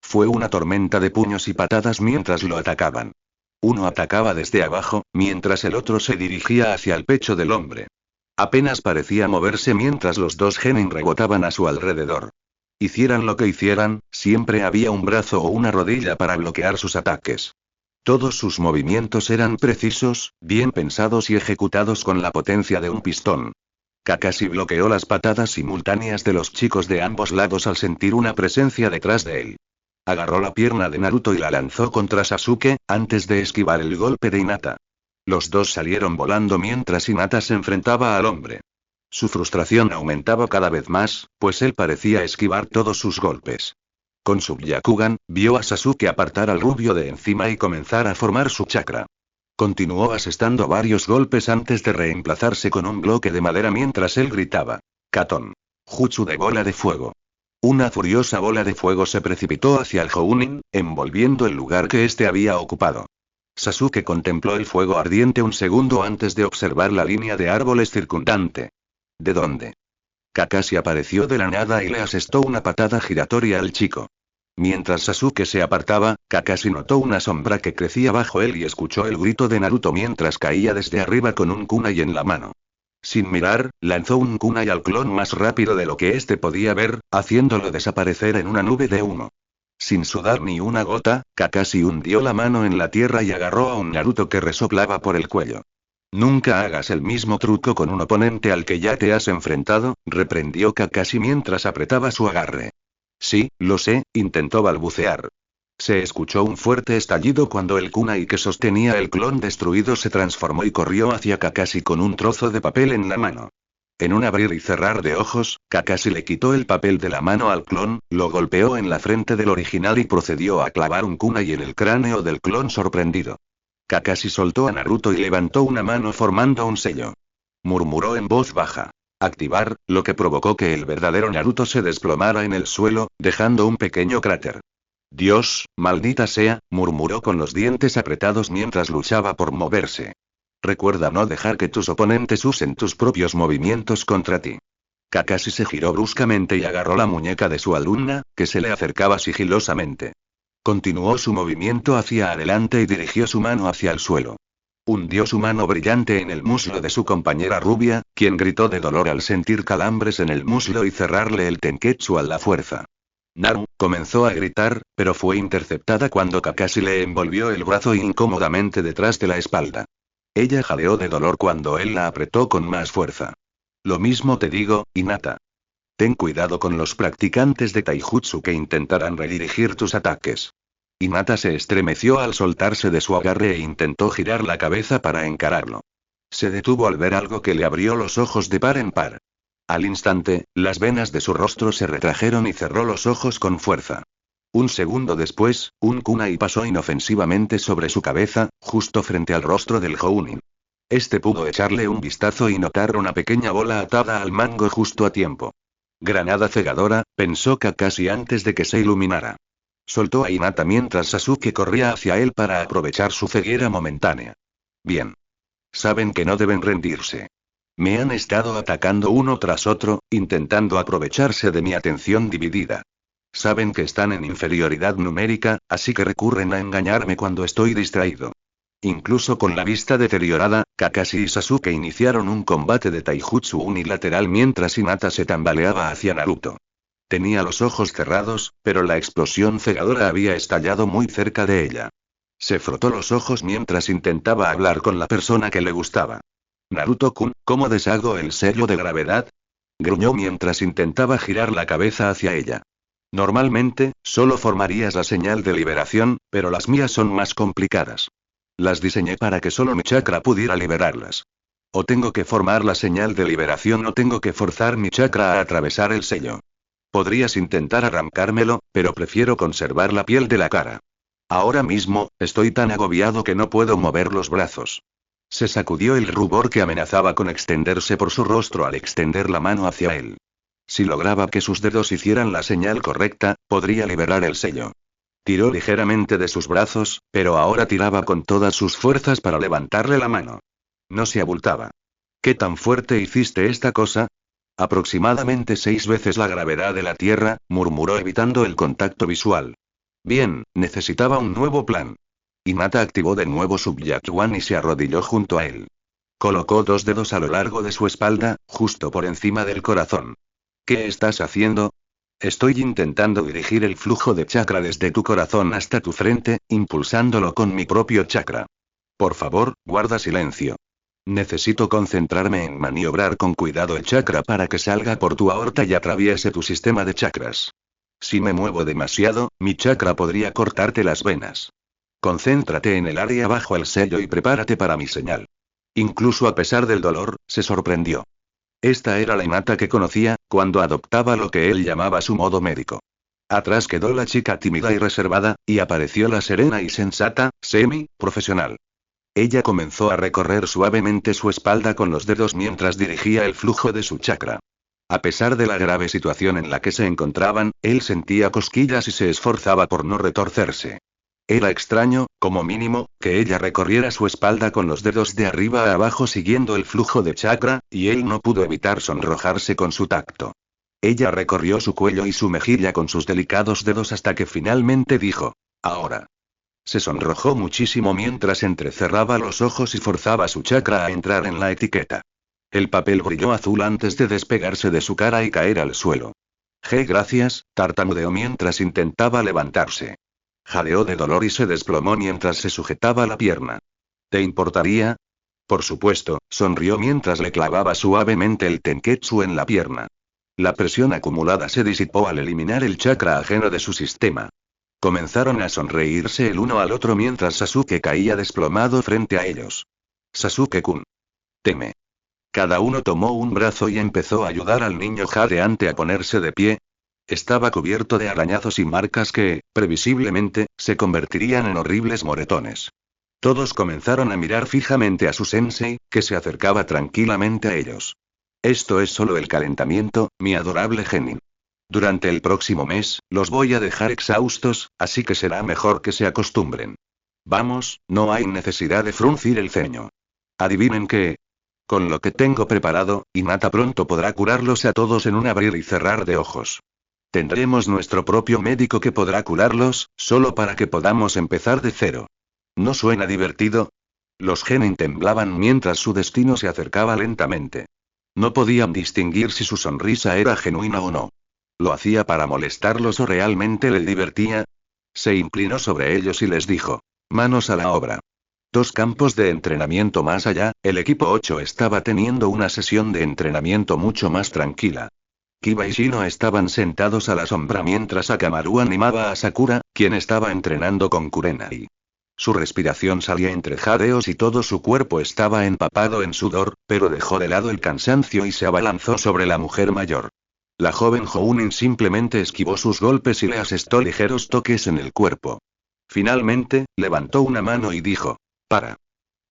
Fue una tormenta de puños y patadas mientras lo atacaban. Uno atacaba desde abajo, mientras el otro se dirigía hacia el pecho del hombre. Apenas parecía moverse mientras los dos genin rebotaban a su alrededor. Hicieran lo que hicieran, siempre había un brazo o una rodilla para bloquear sus ataques. Todos sus movimientos eran precisos, bien pensados y ejecutados con la potencia de un pistón. Kakashi bloqueó las patadas simultáneas de los chicos de ambos lados al sentir una presencia detrás de él. Agarró la pierna de Naruto y la lanzó contra Sasuke, antes de esquivar el golpe de Hinata. Los dos salieron volando mientras Hinata se enfrentaba al hombre. Su frustración aumentaba cada vez más, pues él parecía esquivar todos sus golpes. Con su Byakugan, vio a Sasuke apartar al rubio de encima y comenzar a formar su chakra. Continuó asestando varios golpes antes de reemplazarse con un bloque de madera mientras él gritaba: Katon. Jutsu de bola de fuego. Una furiosa bola de fuego se precipitó hacia el Jounin, envolviendo el lugar que éste había ocupado. Sasuke contempló el fuego ardiente un segundo antes de observar la línea de árboles circundante. ¿De dónde? Kakashi apareció de la nada y le asestó una patada giratoria al chico. Mientras Sasuke se apartaba, Kakashi notó una sombra que crecía bajo él y escuchó el grito de Naruto mientras caía desde arriba con un kunai en la mano. Sin mirar, lanzó un kunai al clon más rápido de lo que éste podía ver, haciéndolo desaparecer en una nube de humo. Sin sudar ni una gota, Kakashi hundió la mano en la tierra y agarró a un Naruto que resoplaba por el cuello. Nunca hagas el mismo truco con un oponente al que ya te has enfrentado, reprendió Kakashi mientras apretaba su agarre. Sí, lo sé, intentó balbucear. Se escuchó un fuerte estallido cuando el kunai que sostenía el clon destruido se transformó y corrió hacia Kakashi con un trozo de papel en la mano. En un abrir y cerrar de ojos, Kakashi le quitó el papel de la mano al clon, lo golpeó en la frente del original y procedió a clavar un kunai en el cráneo del clon sorprendido. Kakashi soltó a Naruto y levantó una mano formando un sello. Murmuró en voz baja: activar, lo que provocó que el verdadero Naruto se desplomara en el suelo, dejando un pequeño cráter. Dios, maldita sea, murmuró con los dientes apretados mientras luchaba por moverse. Recuerda no dejar que tus oponentes usen tus propios movimientos contra ti. Kakashi se giró bruscamente y agarró la muñeca de su alumna, que se le acercaba sigilosamente. Continuó su movimiento hacia adelante y dirigió su mano hacia el suelo. Hundió su mano brillante en el muslo de su compañera rubia, quien gritó de dolor al sentir calambres en el muslo y cerrarle el tenketsu a la fuerza. Naru comenzó a gritar, pero fue interceptada cuando Kakashi le envolvió el brazo incómodamente detrás de la espalda. Ella jadeó de dolor cuando él la apretó con más fuerza. Lo mismo te digo, Hinata. Ten cuidado con los practicantes de taijutsu que intentarán redirigir tus ataques. Hinata se estremeció al soltarse de su agarre e intentó girar la cabeza para encararlo. Se detuvo al ver algo que le abrió los ojos de par en par. Al instante, las venas de su rostro se retrajeron y cerró los ojos con fuerza. Un segundo después, un kunai pasó inofensivamente sobre su cabeza, justo frente al rostro del Jounin. Este pudo echarle un vistazo y notar una pequeña bola atada al mango justo a tiempo. Granada cegadora, pensó Kakashi antes de que se iluminara. Soltó a Hinata mientras Sasuke corría hacia él para aprovechar su ceguera momentánea. Bien. Saben que no deben rendirse. Me han estado atacando uno tras otro, intentando aprovecharse de mi atención dividida. Saben que están en inferioridad numérica, así que recurren a engañarme cuando estoy distraído. Incluso con la vista deteriorada, Kakashi y Sasuke iniciaron un combate de taijutsu unilateral mientras Hinata se tambaleaba hacia Naruto. Tenía los ojos cerrados, pero la explosión cegadora había estallado muy cerca de ella. Se frotó los ojos mientras intentaba hablar con la persona que le gustaba. Naruto-kun, ¿cómo deshago el sello de gravedad? Gruñó mientras intentaba girar la cabeza hacia ella. Normalmente, solo formarías la señal de liberación, pero las mías son más complicadas. Las diseñé para que solo mi chakra pudiera liberarlas. O tengo que formar la señal de liberación o tengo que forzar mi chakra a atravesar el sello. Podrías intentar arrancármelo, pero prefiero conservar la piel de la cara. Ahora mismo, estoy tan agobiado que no puedo mover los brazos. Se sacudió el rubor que amenazaba con extenderse por su rostro al extender la mano hacia él. Si lograba que sus dedos hicieran la señal correcta, podría liberar el sello. Tiró ligeramente de sus brazos, pero ahora tiraba con todas sus fuerzas para levantarle la mano. No se abultaba. ¿Qué tan fuerte hiciste esta cosa? Aproximadamente 6 veces la gravedad de la Tierra, murmuró evitando el contacto visual. Bien, necesitaba un nuevo plan. Hinata activó de nuevo su Byakugan y se arrodilló junto a él. Colocó 2 dedos a lo largo de su espalda, justo por encima del corazón. ¿Qué estás haciendo? Estoy intentando dirigir el flujo de chakra desde tu corazón hasta tu frente, impulsándolo con mi propio chakra. Por favor, guarda silencio. Necesito concentrarme en maniobrar con cuidado el chakra para que salga por tu aorta y atraviese tu sistema de chakras. Si me muevo demasiado, mi chakra podría cortarte las venas. Concéntrate en el área bajo el sello y prepárate para mi señal. Incluso a pesar del dolor, se sorprendió. Esta era la Hinata que conocía, cuando adoptaba lo que él llamaba su modo médico. Atrás quedó la chica tímida y reservada, y apareció la serena y sensata, semi-profesional. Ella comenzó a recorrer suavemente su espalda con los dedos mientras dirigía el flujo de su chakra. A pesar de la grave situación en la que se encontraban, él sentía cosquillas y se esforzaba por no retorcerse. Era extraño, como mínimo, que ella recorriera su espalda con los dedos de arriba a abajo siguiendo el flujo de chakra, y él no pudo evitar sonrojarse con su tacto. Ella recorrió su cuello y su mejilla con sus delicados dedos hasta que finalmente dijo, ahora. Se sonrojó muchísimo mientras entrecerraba los ojos y forzaba su chakra a entrar en la etiqueta. El papel brilló azul antes de despegarse de su cara y caer al suelo. Gracias, tartamudeó mientras intentaba levantarse. Jadeó de dolor y se desplomó mientras se sujetaba la pierna. ¿Te importaría? Por supuesto, sonrió mientras le clavaba suavemente el tenketsu en la pierna. La presión acumulada se disipó al eliminar el chakra ajeno de su sistema. Comenzaron a sonreírse el uno al otro mientras Sasuke caía desplomado frente a ellos. Sasuke-kun. Teme. Cada uno tomó un brazo y empezó a ayudar al niño jadeante a ponerse de pie. Estaba cubierto de arañazos y marcas que, previsiblemente, se convertirían en horribles moretones. Todos comenzaron a mirar fijamente a su sensei, que se acercaba tranquilamente a ellos. Esto es solo el calentamiento, mi adorable genin. Durante el próximo mes, los voy a dejar exhaustos, así que será mejor que se acostumbren. Vamos, no hay necesidad de fruncir el ceño. ¿Adivinen qué? Con lo que tengo preparado, Hinata pronto podrá curarlos a todos en un abrir y cerrar de ojos. Tendremos nuestro propio médico que podrá curarlos, solo para que podamos empezar de cero. ¿No suena divertido? Los genin temblaban mientras su destino se acercaba lentamente. No podían distinguir si su sonrisa era genuina o no. ¿Lo hacía para molestarlos o realmente le divertía? Se inclinó sobre ellos y les dijo: manos a la obra. 2 campos de entrenamiento más allá, el equipo 8 estaba teniendo una sesión de entrenamiento mucho más tranquila. Kiba y Shino estaban sentados a la sombra mientras Akamaru animaba a Sakura, quien estaba entrenando con Kurenai. Su respiración salía entre jadeos y todo su cuerpo estaba empapado en sudor, pero dejó de lado el cansancio y se abalanzó sobre la mujer mayor. La joven Jounin simplemente esquivó sus golpes y le asestó ligeros toques en el cuerpo. Finalmente, levantó una mano y dijo: para.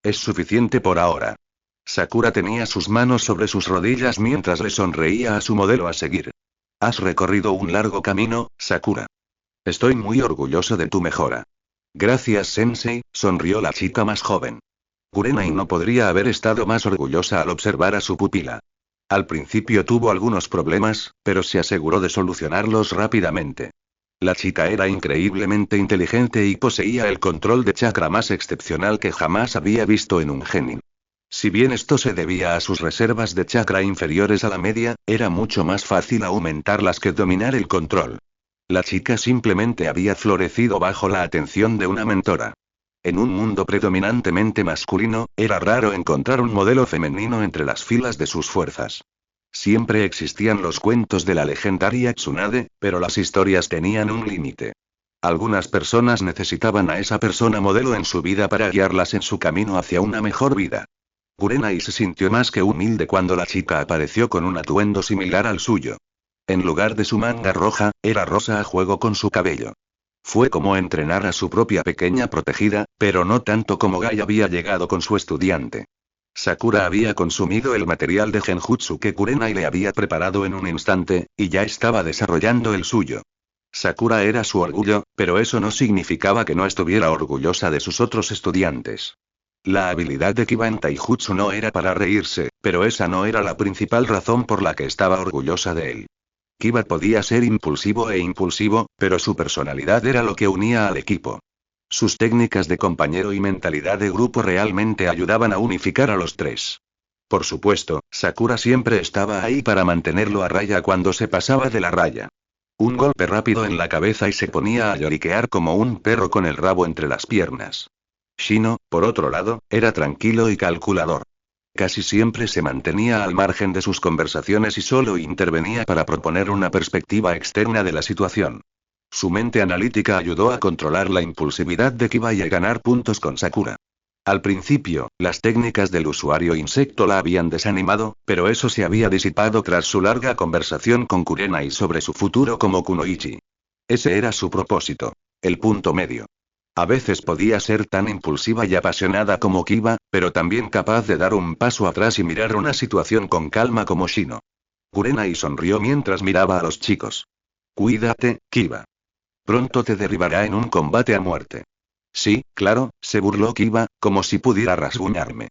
Es suficiente por ahora. Sakura tenía sus manos sobre sus rodillas mientras le sonreía a su modelo a seguir. Has recorrido un largo camino, Sakura. Estoy muy orgulloso de tu mejora. Gracias, Sensei, sonrió la chica más joven. Kurenai no podría haber estado más orgullosa al observar a su pupila. Al principio tuvo algunos problemas, pero se aseguró de solucionarlos rápidamente. La chica era increíblemente inteligente y poseía el control de chakra más excepcional que jamás había visto en un genin. Si bien esto se debía a sus reservas de chakra inferiores a la media, era mucho más fácil aumentarlas que dominar el control. La chica simplemente había florecido bajo la atención de una mentora. En un mundo predominantemente masculino, era raro encontrar un modelo femenino entre las filas de sus fuerzas. Siempre existían los cuentos de la legendaria Tsunade, pero las historias tenían un límite. Algunas personas necesitaban a esa persona modelo en su vida para guiarlas en su camino hacia una mejor vida. Kurenai se sintió más que humilde cuando la chica apareció con un atuendo similar al suyo. En lugar de su manga roja, era rosa a juego con su cabello. Fue como entrenar a su propia pequeña protegida, pero no tanto como Gai había llegado con su estudiante. Sakura había consumido el material de genjutsu que Kurenai le había preparado en un instante, y ya estaba desarrollando el suyo. Sakura era su orgullo, pero eso no significaba que no estuviera orgullosa de sus otros estudiantes. La habilidad de Kiba en Taijutsu no era para reírse, pero esa no era la principal razón por la que estaba orgullosa de él. Kiba podía ser impulsivo, pero su personalidad era lo que unía al equipo. Sus técnicas de compañero y mentalidad de grupo realmente ayudaban a unificar a los tres. Por supuesto, Sakura siempre estaba ahí para mantenerlo a raya cuando se pasaba de la raya. Un golpe rápido en la cabeza y se ponía a lloriquear como un perro con el rabo entre las piernas. Shino, por otro lado, era tranquilo y calculador. Casi siempre se mantenía al margen de sus conversaciones y solo intervenía para proponer una perspectiva externa de la situación. Su mente analítica ayudó a controlar la impulsividad de Kiba y a ganar puntos con Sakura. Al principio, las técnicas del usuario insecto la habían desanimado, pero eso se había disipado tras su larga conversación con Kurenai sobre su futuro como kunoichi. Ese era su propósito. El punto medio. A veces podía ser tan impulsiva y apasionada como Kiba, pero también capaz de dar un paso atrás y mirar una situación con calma como Shino. Kurenai sonrió mientras miraba a los chicos. Cuídate, Kiba. Pronto te derribará en un combate a muerte. Sí, claro, se burló Kiba, como si pudiera rasguñarme.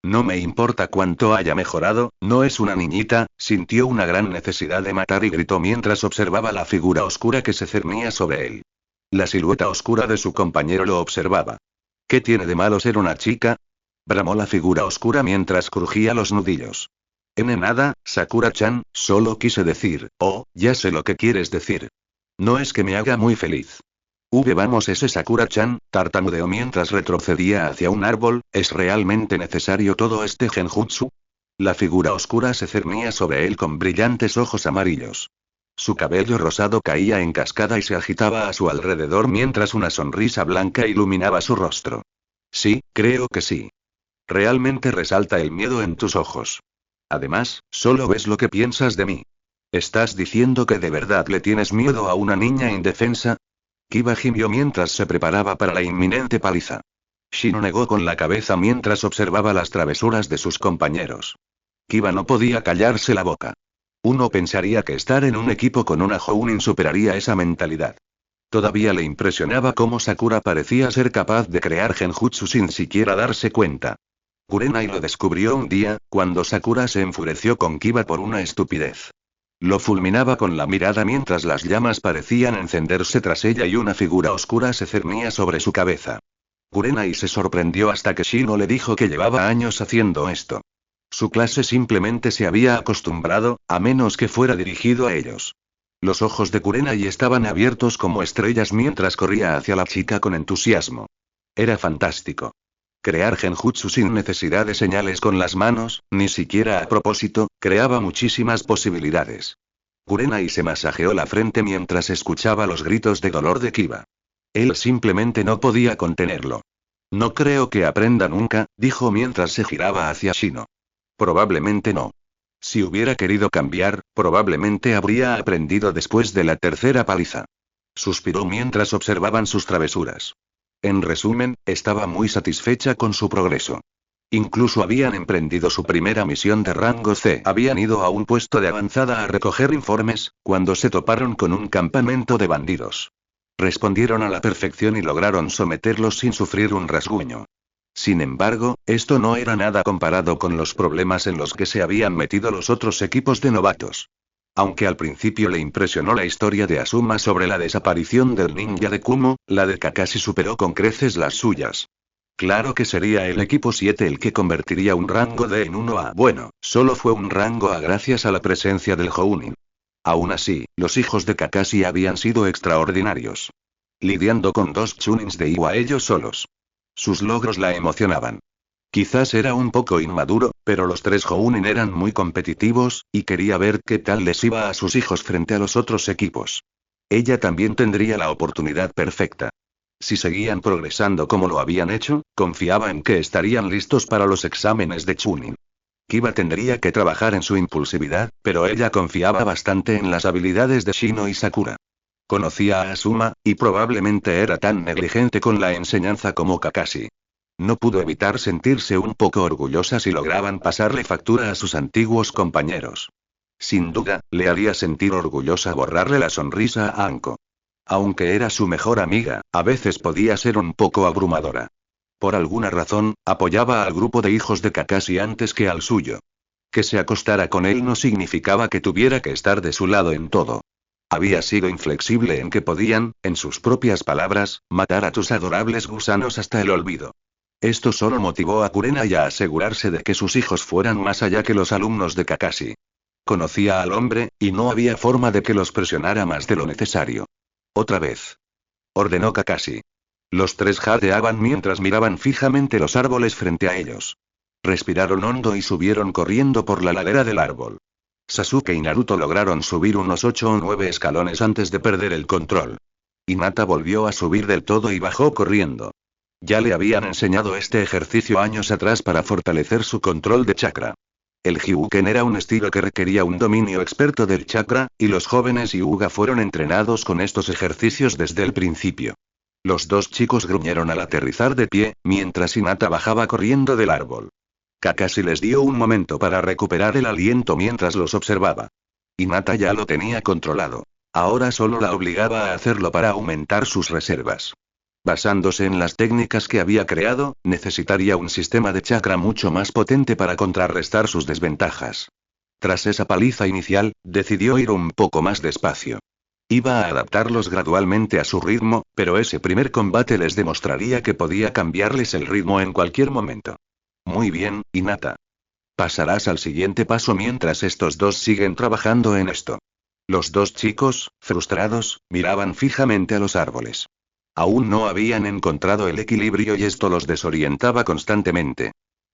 No me importa cuánto haya mejorado, no es una niñita, sintió una gran necesidad de matar y gritó mientras observaba la figura oscura que se cernía sobre él. La silueta oscura de su compañero lo observaba. ¿Qué tiene de malo ser una chica? Bramó la figura oscura mientras crujía los nudillos. Nada, Sakura-chan, solo quise decir, oh, ya sé lo que quieres decir. No es que me haga muy feliz. Vamos, ese Sakura-chan, tartamudeó mientras retrocedía hacia un árbol, ¿es realmente necesario todo este genjutsu? La figura oscura se cernía sobre él con brillantes ojos amarillos. Su cabello rosado caía en cascada y se agitaba a su alrededor mientras una sonrisa blanca iluminaba su rostro. Sí, creo que sí. Realmente resalta el miedo en tus ojos. Además, solo ves lo que piensas de mí. ¿Estás diciendo que de verdad le tienes miedo a una niña indefensa? Kiba gimió mientras se preparaba para la inminente paliza. Shino negó con la cabeza mientras observaba las travesuras de sus compañeros. Kiba no podía callarse la boca. Uno pensaría que estar en un equipo con una Jounin superaría esa mentalidad. Todavía le impresionaba cómo Sakura parecía ser capaz de crear genjutsu sin siquiera darse cuenta. Kurenai lo descubrió un día, cuando Sakura se enfureció con Kiba por una estupidez. Lo fulminaba con la mirada mientras las llamas parecían encenderse tras ella y una figura oscura se cernía sobre su cabeza. Kurenai se sorprendió hasta que Shino le dijo que llevaba años haciendo esto. Su clase simplemente se había acostumbrado, a menos que fuera dirigido a ellos. Los ojos de Kurenai estaban abiertos como estrellas mientras corría hacia la chica con entusiasmo. Era fantástico. Crear genjutsu sin necesidad de señales con las manos, ni siquiera a propósito, creaba muchísimas posibilidades. Kurenai se masajeó la frente mientras escuchaba los gritos de dolor de Kiba. Él simplemente no podía contenerlo. No creo que aprenda nunca, dijo mientras se giraba hacia Shino. Probablemente no. Si hubiera querido cambiar, probablemente habría aprendido después de la tercera paliza. Suspiró mientras observaban sus travesuras. En resumen, estaba muy satisfecha con su progreso. Incluso habían emprendido su primera misión de rango C. Habían ido a un puesto de avanzada a recoger informes, cuando se toparon con un campamento de bandidos. Respondieron a la perfección y lograron someterlos sin sufrir un rasguño. Sin embargo, esto no era nada comparado con los problemas en los que se habían metido los otros equipos de novatos. Aunque al principio le impresionó la historia de Asuma sobre la desaparición del ninja de Kumo, la de Kakashi superó con creces las suyas. Claro que sería el equipo 7 el que convertiría un rango D en 1A. Bueno, solo fue un rango A gracias a la presencia del Jounin. Aún así, los hijos de Kakashi habían sido extraordinarios. Lidiando con 2 Chunins de Iwa ellos solos. Sus logros la emocionaban. Quizás era un poco inmaduro, pero los 3 Jounin eran muy competitivos, y quería ver qué tal les iba a sus hijos frente a los otros equipos. Ella también tendría la oportunidad perfecta. Si seguían progresando como lo habían hecho, confiaba en que estarían listos para los exámenes de Chunin. Kiba tendría que trabajar en su impulsividad, pero ella confiaba bastante en las habilidades de Shino y Sakura. Conocía a Asuma, y probablemente era tan negligente con la enseñanza como Kakashi. No pudo evitar sentirse un poco orgullosa si lograban pasarle factura a sus antiguos compañeros. Sin duda, le haría sentir orgullosa borrarle la sonrisa a Anko. Aunque era su mejor amiga, a veces podía ser un poco abrumadora. Por alguna razón, apoyaba al grupo de hijos de Kakashi antes que al suyo. Que se acostara con él no significaba que tuviera que estar de su lado en todo. Había sido inflexible en que podían, en sus propias palabras, matar a tus adorables gusanos hasta el olvido. Esto solo motivó a Kurenai a asegurarse de que sus hijos fueran más allá que los alumnos de Kakashi. Conocía al hombre, y no había forma de que los presionara más de lo necesario. Otra vez. Ordenó Kakashi. Los 3 jadeaban mientras miraban fijamente los árboles frente a ellos. Respiraron hondo y subieron corriendo por la ladera del árbol. Sasuke y Naruto lograron subir unos 8 o 9 escalones antes de perder el control. Hinata volvió a subir del todo y bajó corriendo. Ya le habían enseñado este ejercicio años atrás para fortalecer su control de chakra. El Hyuken era un estilo que requería un dominio experto del chakra, y los jóvenes Hyuga fueron entrenados con estos ejercicios desde el principio. Los 2 chicos gruñeron al aterrizar de pie, mientras Hinata bajaba corriendo del árbol. Kakashi les dio un momento para recuperar el aliento mientras los observaba. Hinata ya lo tenía controlado. Ahora solo la obligaba a hacerlo para aumentar sus reservas. Basándose en las técnicas que había creado, necesitaría un sistema de chakra mucho más potente para contrarrestar sus desventajas. Tras esa paliza inicial, decidió ir un poco más despacio. Iba a adaptarlos gradualmente a su ritmo, pero ese primer combate les demostraría que podía cambiarles el ritmo en cualquier momento. Muy bien, Hinata. Pasarás al siguiente paso mientras estos 2 siguen trabajando en esto. Los 2 chicos, frustrados, miraban fijamente a los árboles. Aún no habían encontrado el equilibrio y esto los desorientaba constantemente.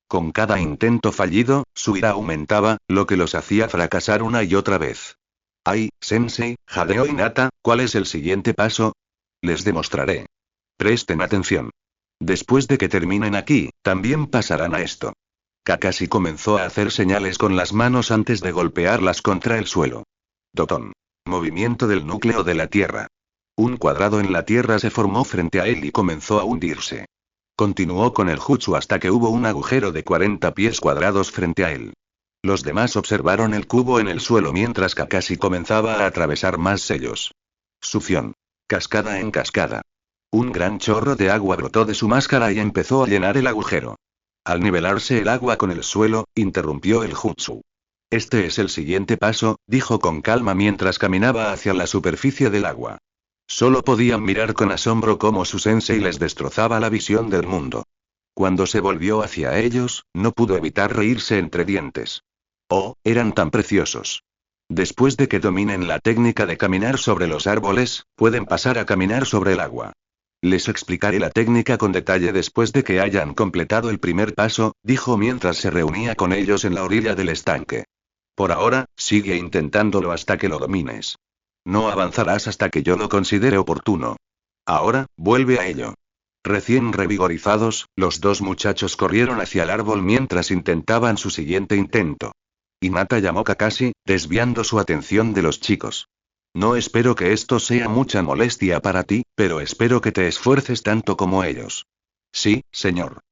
Con cada intento fallido, su ira aumentaba, lo que los hacía fracasar una y otra vez. «Ay, sensei», jadeó Hinata, «¿cuál es el siguiente paso?» «Les demostraré. Presten atención. Después de que terminen aquí, también pasarán a esto». Kakashi comenzó a hacer señales con las manos antes de golpearlas contra el suelo. Dotón. Movimiento del núcleo de la Tierra. Un cuadrado en la Tierra se formó frente a él y comenzó a hundirse. Continuó con el jutsu hasta que hubo un agujero de 40 pies cuadrados frente a él. Los demás observaron el cubo en el suelo mientras Kakashi comenzaba a atravesar más sellos. Succión. Cascada en cascada. Un gran chorro de agua brotó de su máscara y empezó a llenar el agujero. Al nivelarse el agua con el suelo, interrumpió el jutsu. Este es el siguiente paso, dijo con calma mientras caminaba hacia la superficie del agua. Solo podían mirar con asombro cómo su sensei les destrozaba la visión del mundo. Cuando se volvió hacia ellos, no pudo evitar reírse entre dientes. Oh, eran tan preciosos. Después de que dominen la técnica de caminar sobre los árboles, pueden pasar a caminar sobre el agua. Les explicaré la técnica con detalle después de que hayan completado el primer paso, dijo mientras se reunía con ellos en la orilla del estanque. Por ahora, sigue intentándolo hasta que lo domines. No avanzarás hasta que yo lo considere oportuno. Ahora, vuelve a ello. Recién revigorizados, los 2 muchachos corrieron hacia el árbol mientras intentaban su siguiente intento. Hinata llamó a Kakashi, desviando su atención de los chicos. No espero que esto sea mucha molestia para ti, pero espero que te esfuerces tanto como ellos. Sí, señor.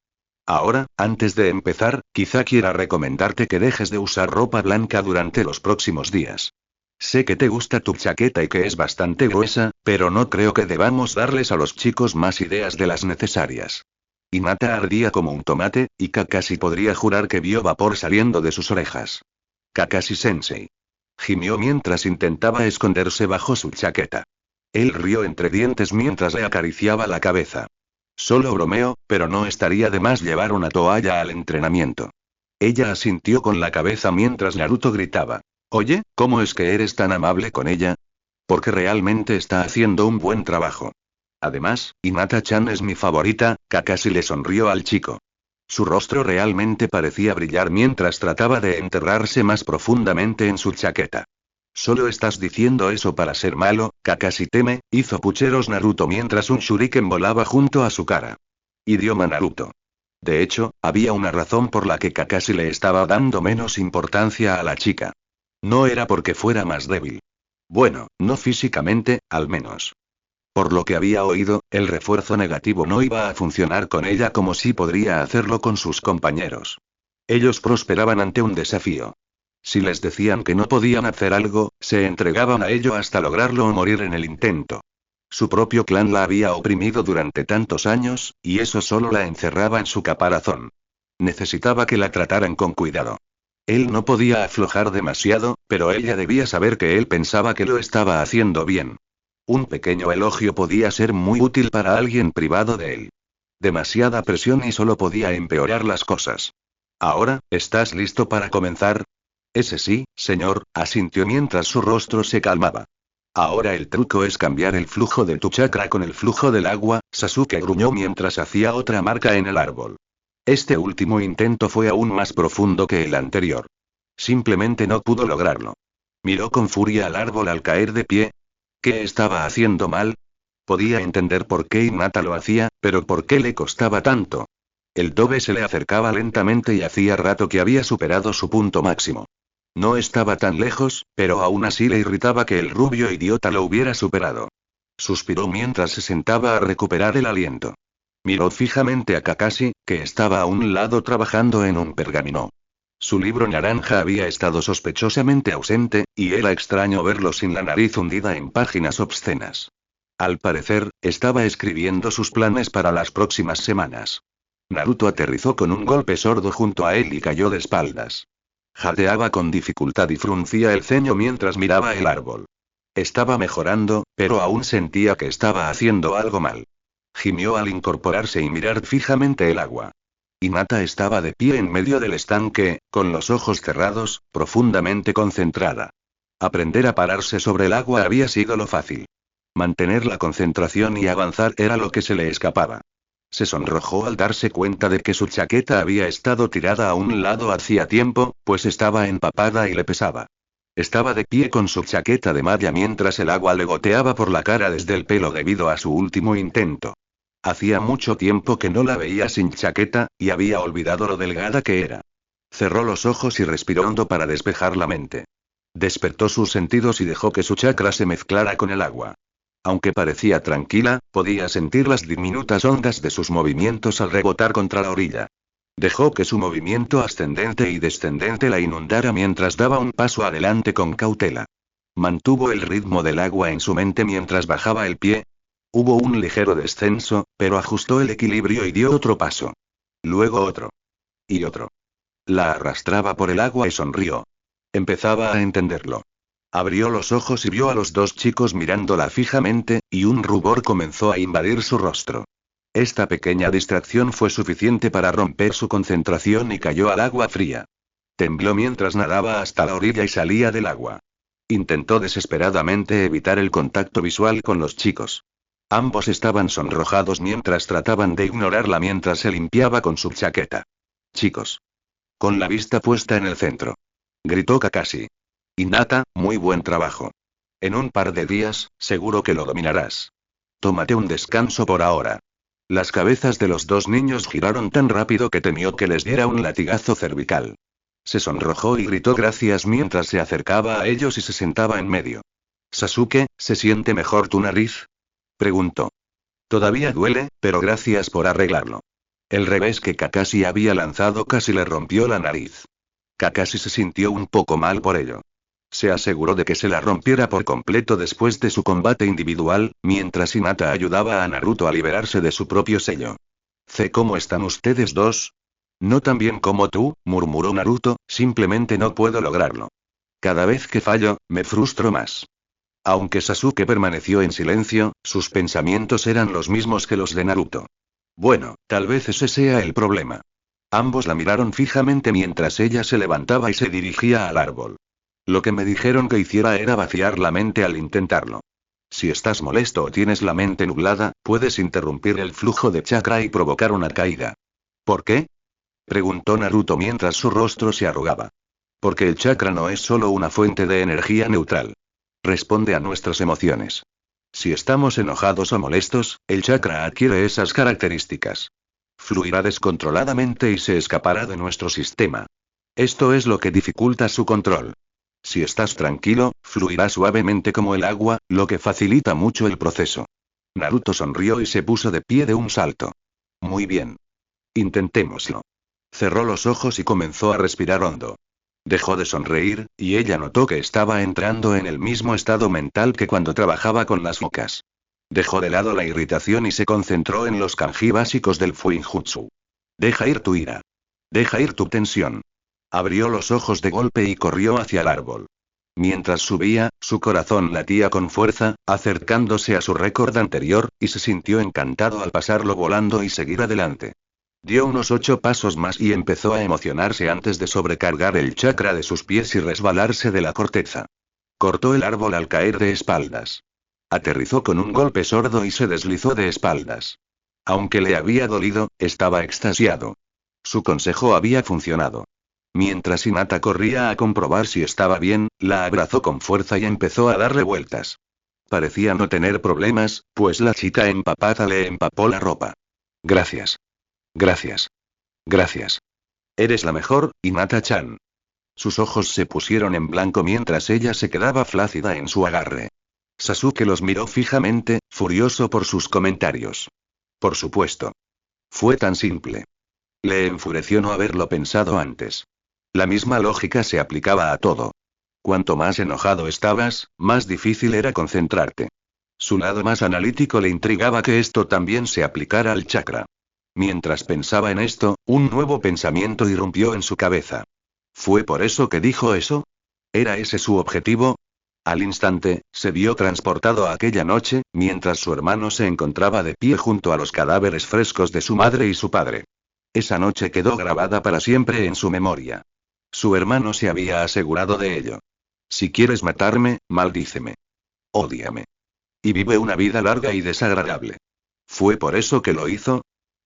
Ahora, antes de empezar, quizá quiera recomendarte que dejes de usar ropa blanca durante los próximos días. Sé que te gusta tu chaqueta y que es bastante gruesa, pero no creo que debamos darles a los chicos más ideas de las necesarias. Hinata ardía como un tomate, y Kakashi podría jurar que vio vapor saliendo de sus orejas. Kakashi-sensei. Gimió mientras intentaba esconderse bajo su chaqueta. Él rió entre dientes mientras le acariciaba la cabeza. Solo bromeo, pero no estaría de más llevar una toalla al entrenamiento. Ella asintió con la cabeza mientras Naruto gritaba. Oye, ¿cómo es que eres tan amable con ella? Porque realmente está haciendo un buen trabajo. Además, Hinata-chan es mi favorita. Kakashi le sonrió al chico. Su rostro realmente parecía brillar mientras trataba de enterrarse más profundamente en su chaqueta. Solo estás diciendo eso para ser malo, Kakashi teme, hizo pucheros Naruto mientras un shuriken volaba junto a su cara. Idioma Naruto. De hecho, había una razón por la que Kakashi le estaba dando menos importancia a la chica. No era porque fuera más débil. Bueno, no físicamente, al menos. Por lo que había oído, el refuerzo negativo no iba a funcionar con ella como si podría hacerlo con sus compañeros. Ellos prosperaban ante un desafío. Si les decían que no podían hacer algo, se entregaban a ello hasta lograrlo o morir en el intento. Su propio clan la había oprimido durante tantos años, y eso solo la encerraba en su caparazón. Necesitaba que la trataran con cuidado. Él no podía aflojar demasiado, pero ella debía saber que él pensaba que lo estaba haciendo bien. Un pequeño elogio podía ser muy útil para alguien privado de él. Demasiada presión y solo podía empeorar las cosas. Ahora, ¿estás listo para comenzar? Ese sí, señor, asintió mientras su rostro se calmaba. Ahora el truco es cambiar el flujo de tu chakra con el flujo del agua, Sasuke gruñó mientras hacía otra marca en el árbol. Este último intento fue aún más profundo que el anterior. Simplemente no pudo lograrlo. Miró con furia al árbol al caer de pie. ¿Qué estaba haciendo mal? Podía entender por qué Hinata lo hacía, pero ¿por qué le costaba tanto? El Tobe se le acercaba lentamente y hacía rato que había superado su punto máximo. No estaba tan lejos, pero aún así le irritaba que el rubio idiota lo hubiera superado. Suspiró mientras se sentaba a recuperar el aliento. Miró fijamente a Kakashi, que estaba a un lado trabajando en un pergamino. Su libro naranja había estado sospechosamente ausente, y era extraño verlo sin la nariz hundida en páginas obscenas. Al parecer, estaba escribiendo sus planes para las próximas semanas. Naruto aterrizó con un golpe sordo junto a él y cayó de espaldas. Jadeaba con dificultad y fruncía el ceño mientras miraba el árbol. Estaba mejorando, pero aún sentía que estaba haciendo algo mal. Gimió al incorporarse y mirar fijamente el agua. Hinata estaba de pie en medio del estanque, con los ojos cerrados, profundamente concentrada. Aprender a pararse sobre el agua había sido lo fácil. Mantener la concentración y avanzar era lo que se le escapaba. Se sonrojó al darse cuenta de que su chaqueta había estado tirada a un lado hacía tiempo, pues estaba empapada y le pesaba. Estaba de pie con su chaqueta de malla mientras el agua le goteaba por la cara desde el pelo debido a su último intento. Hacía mucho tiempo que no la veía sin chaqueta, y había olvidado lo delgada que era. Cerró los ojos y respiró hondo para despejar la mente. Despertó sus sentidos y dejó que su chakra se mezclara con el agua. Aunque parecía tranquila, podía sentir las diminutas ondas de sus movimientos al rebotar contra la orilla. Dejó que su movimiento ascendente y descendente la inundara mientras daba un paso adelante con cautela. Mantuvo el ritmo del agua en su mente mientras bajaba el pie. Hubo un ligero descenso, pero ajustó el equilibrio y dio otro paso. Luego otro. Y otro. La arrastraba por el agua y sonrió. Empezaba a entenderlo. Abrió los ojos y vio a los dos chicos mirándola fijamente, y un rubor comenzó a invadir su rostro. Esta pequeña distracción fue suficiente para romper su concentración y cayó al agua fría. Tembló mientras nadaba hasta la orilla y salía del agua. Intentó desesperadamente evitar el contacto visual con los chicos. Ambos estaban sonrojados mientras trataban de ignorarla mientras se limpiaba con su chaqueta. Chicos. Con la vista puesta en el centro. Gritó Kakashi. Hinata, muy buen trabajo. En un par de días, seguro que lo dominarás. Tómate un descanso por ahora. Las cabezas de los dos niños giraron tan rápido que temió que les diera un latigazo cervical. Se sonrojó y gritó gracias mientras se acercaba a ellos y se sentaba en medio. Sasuke, ¿se siente mejor tu nariz? Preguntó. Todavía duele, pero gracias por arreglarlo. El revés que Kakashi había lanzado casi le rompió la nariz. Kakashi se sintió un poco mal por ello. Se aseguró de que se la rompiera por completo después de su combate individual, mientras Hinata ayudaba a Naruto a liberarse de su propio sello. ¿Cómo están ustedes dos? No tan bien como tú, murmuró Naruto, simplemente no puedo lograrlo. Cada vez que fallo, me frustro más. Aunque Sasuke permaneció en silencio, sus pensamientos eran los mismos que los de Naruto. Bueno, tal vez ese sea el problema. Ambos la miraron fijamente mientras ella se levantaba y se dirigía al árbol. Lo que me dijeron que hiciera era vaciar la mente al intentarlo. Si estás molesto o tienes la mente nublada, puedes interrumpir el flujo de chakra y provocar una caída. ¿Por qué? Preguntó Naruto mientras su rostro se arrugaba. Porque el chakra no es solo una fuente de energía neutral. Responde a nuestras emociones. Si estamos enojados o molestos, el chakra adquiere esas características. Fluirá descontroladamente y se escapará de nuestro sistema. Esto es lo que dificulta su control. Si estás tranquilo, fluirá suavemente como el agua, lo que facilita mucho el proceso. Naruto sonrió y se puso de pie de un salto. Muy bien. Intentémoslo. Cerró los ojos y comenzó a respirar hondo. Dejó de sonreír, y ella notó que estaba entrando en el mismo estado mental que cuando trabajaba con las focas. Dejó de lado la irritación y se concentró en los kanji básicos del Fuinjutsu. Deja ir tu ira. Deja ir tu tensión. Abrió los ojos de golpe y corrió hacia el árbol. Mientras subía, su corazón latía con fuerza, acercándose a su récord anterior, y se sintió encantado al pasarlo volando y seguir adelante. Dio unos 8 pasos más y empezó a emocionarse antes de sobrecargar el chakra de sus pies y resbalarse de la corteza. Cortó el árbol al caer de espaldas. Aterrizó con un golpe sordo y se deslizó de espaldas. Aunque le había dolido, estaba extasiado. Su consejo había funcionado. Mientras Hinata corría a comprobar si estaba bien, la abrazó con fuerza y empezó a darle vueltas. Parecía no tener problemas, pues la chica empapada le empapó la ropa. Gracias. Gracias. Gracias. Eres la mejor, Hinata-chan. Sus ojos se pusieron en blanco mientras ella se quedaba flácida en su agarre. Sasuke los miró fijamente, furioso por sus comentarios. Por supuesto. Fue tan simple. Le enfureció no haberlo pensado antes. La misma lógica se aplicaba a todo. Cuanto más enojado estabas, más difícil era concentrarte. Su lado más analítico le intrigaba que esto también se aplicara al chakra. Mientras pensaba en esto, un nuevo pensamiento irrumpió en su cabeza. ¿Fue por eso que dijo eso? ¿Era ese su objetivo? Al instante, se vio transportado a aquella noche, mientras su hermano se encontraba de pie junto a los cadáveres frescos de su madre y su padre. Esa noche quedó grabada para siempre en su memoria. Su hermano se había asegurado de ello. Si quieres matarme, maldíceme. Ódiame. Y vive una vida larga y desagradable. ¿Fue por eso que lo hizo?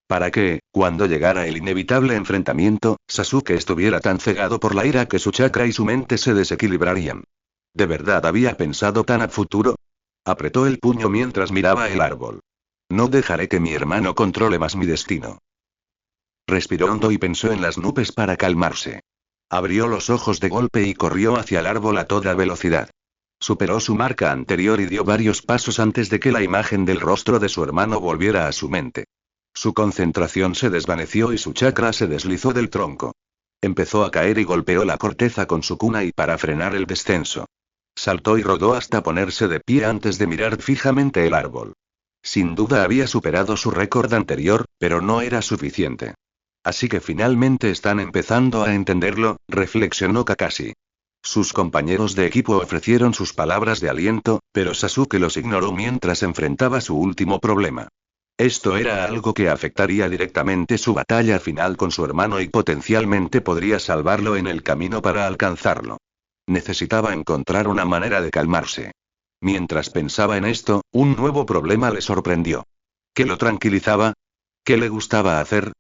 Para que, cuando llegara el inevitable enfrentamiento, Sasuke estuviera tan cegado por la ira que su chakra y su mente se desequilibrarían. ¿De verdad había pensado tan a futuro? Apretó el puño mientras miraba el árbol. No dejaré que mi hermano controle más mi destino. Respiró hondo y pensó en las nubes para calmarse. Abrió los ojos de golpe y corrió hacia el árbol a toda velocidad. Superó su marca anterior y dio varios pasos antes de que la imagen del rostro de su hermano volviera a su mente. Su concentración se desvaneció y su chakra se deslizó del tronco. Empezó a caer y golpeó la corteza con su kunai para frenar el descenso. Saltó y rodó hasta ponerse de pie antes de mirar fijamente el árbol. Sin duda había superado su récord anterior, pero no era suficiente. Así que finalmente están empezando a entenderlo, reflexionó Kakashi. Sus compañeros de equipo ofrecieron sus palabras de aliento, pero Sasuke los ignoró mientras enfrentaba su último problema. Esto era algo que afectaría directamente su batalla final con su hermano y potencialmente podría salvarlo en el camino para alcanzarlo. Necesitaba encontrar una manera de calmarse. Mientras pensaba en esto, un nuevo problema le sorprendió. ¿Qué lo tranquilizaba? ¿Qué le gustaba hacer?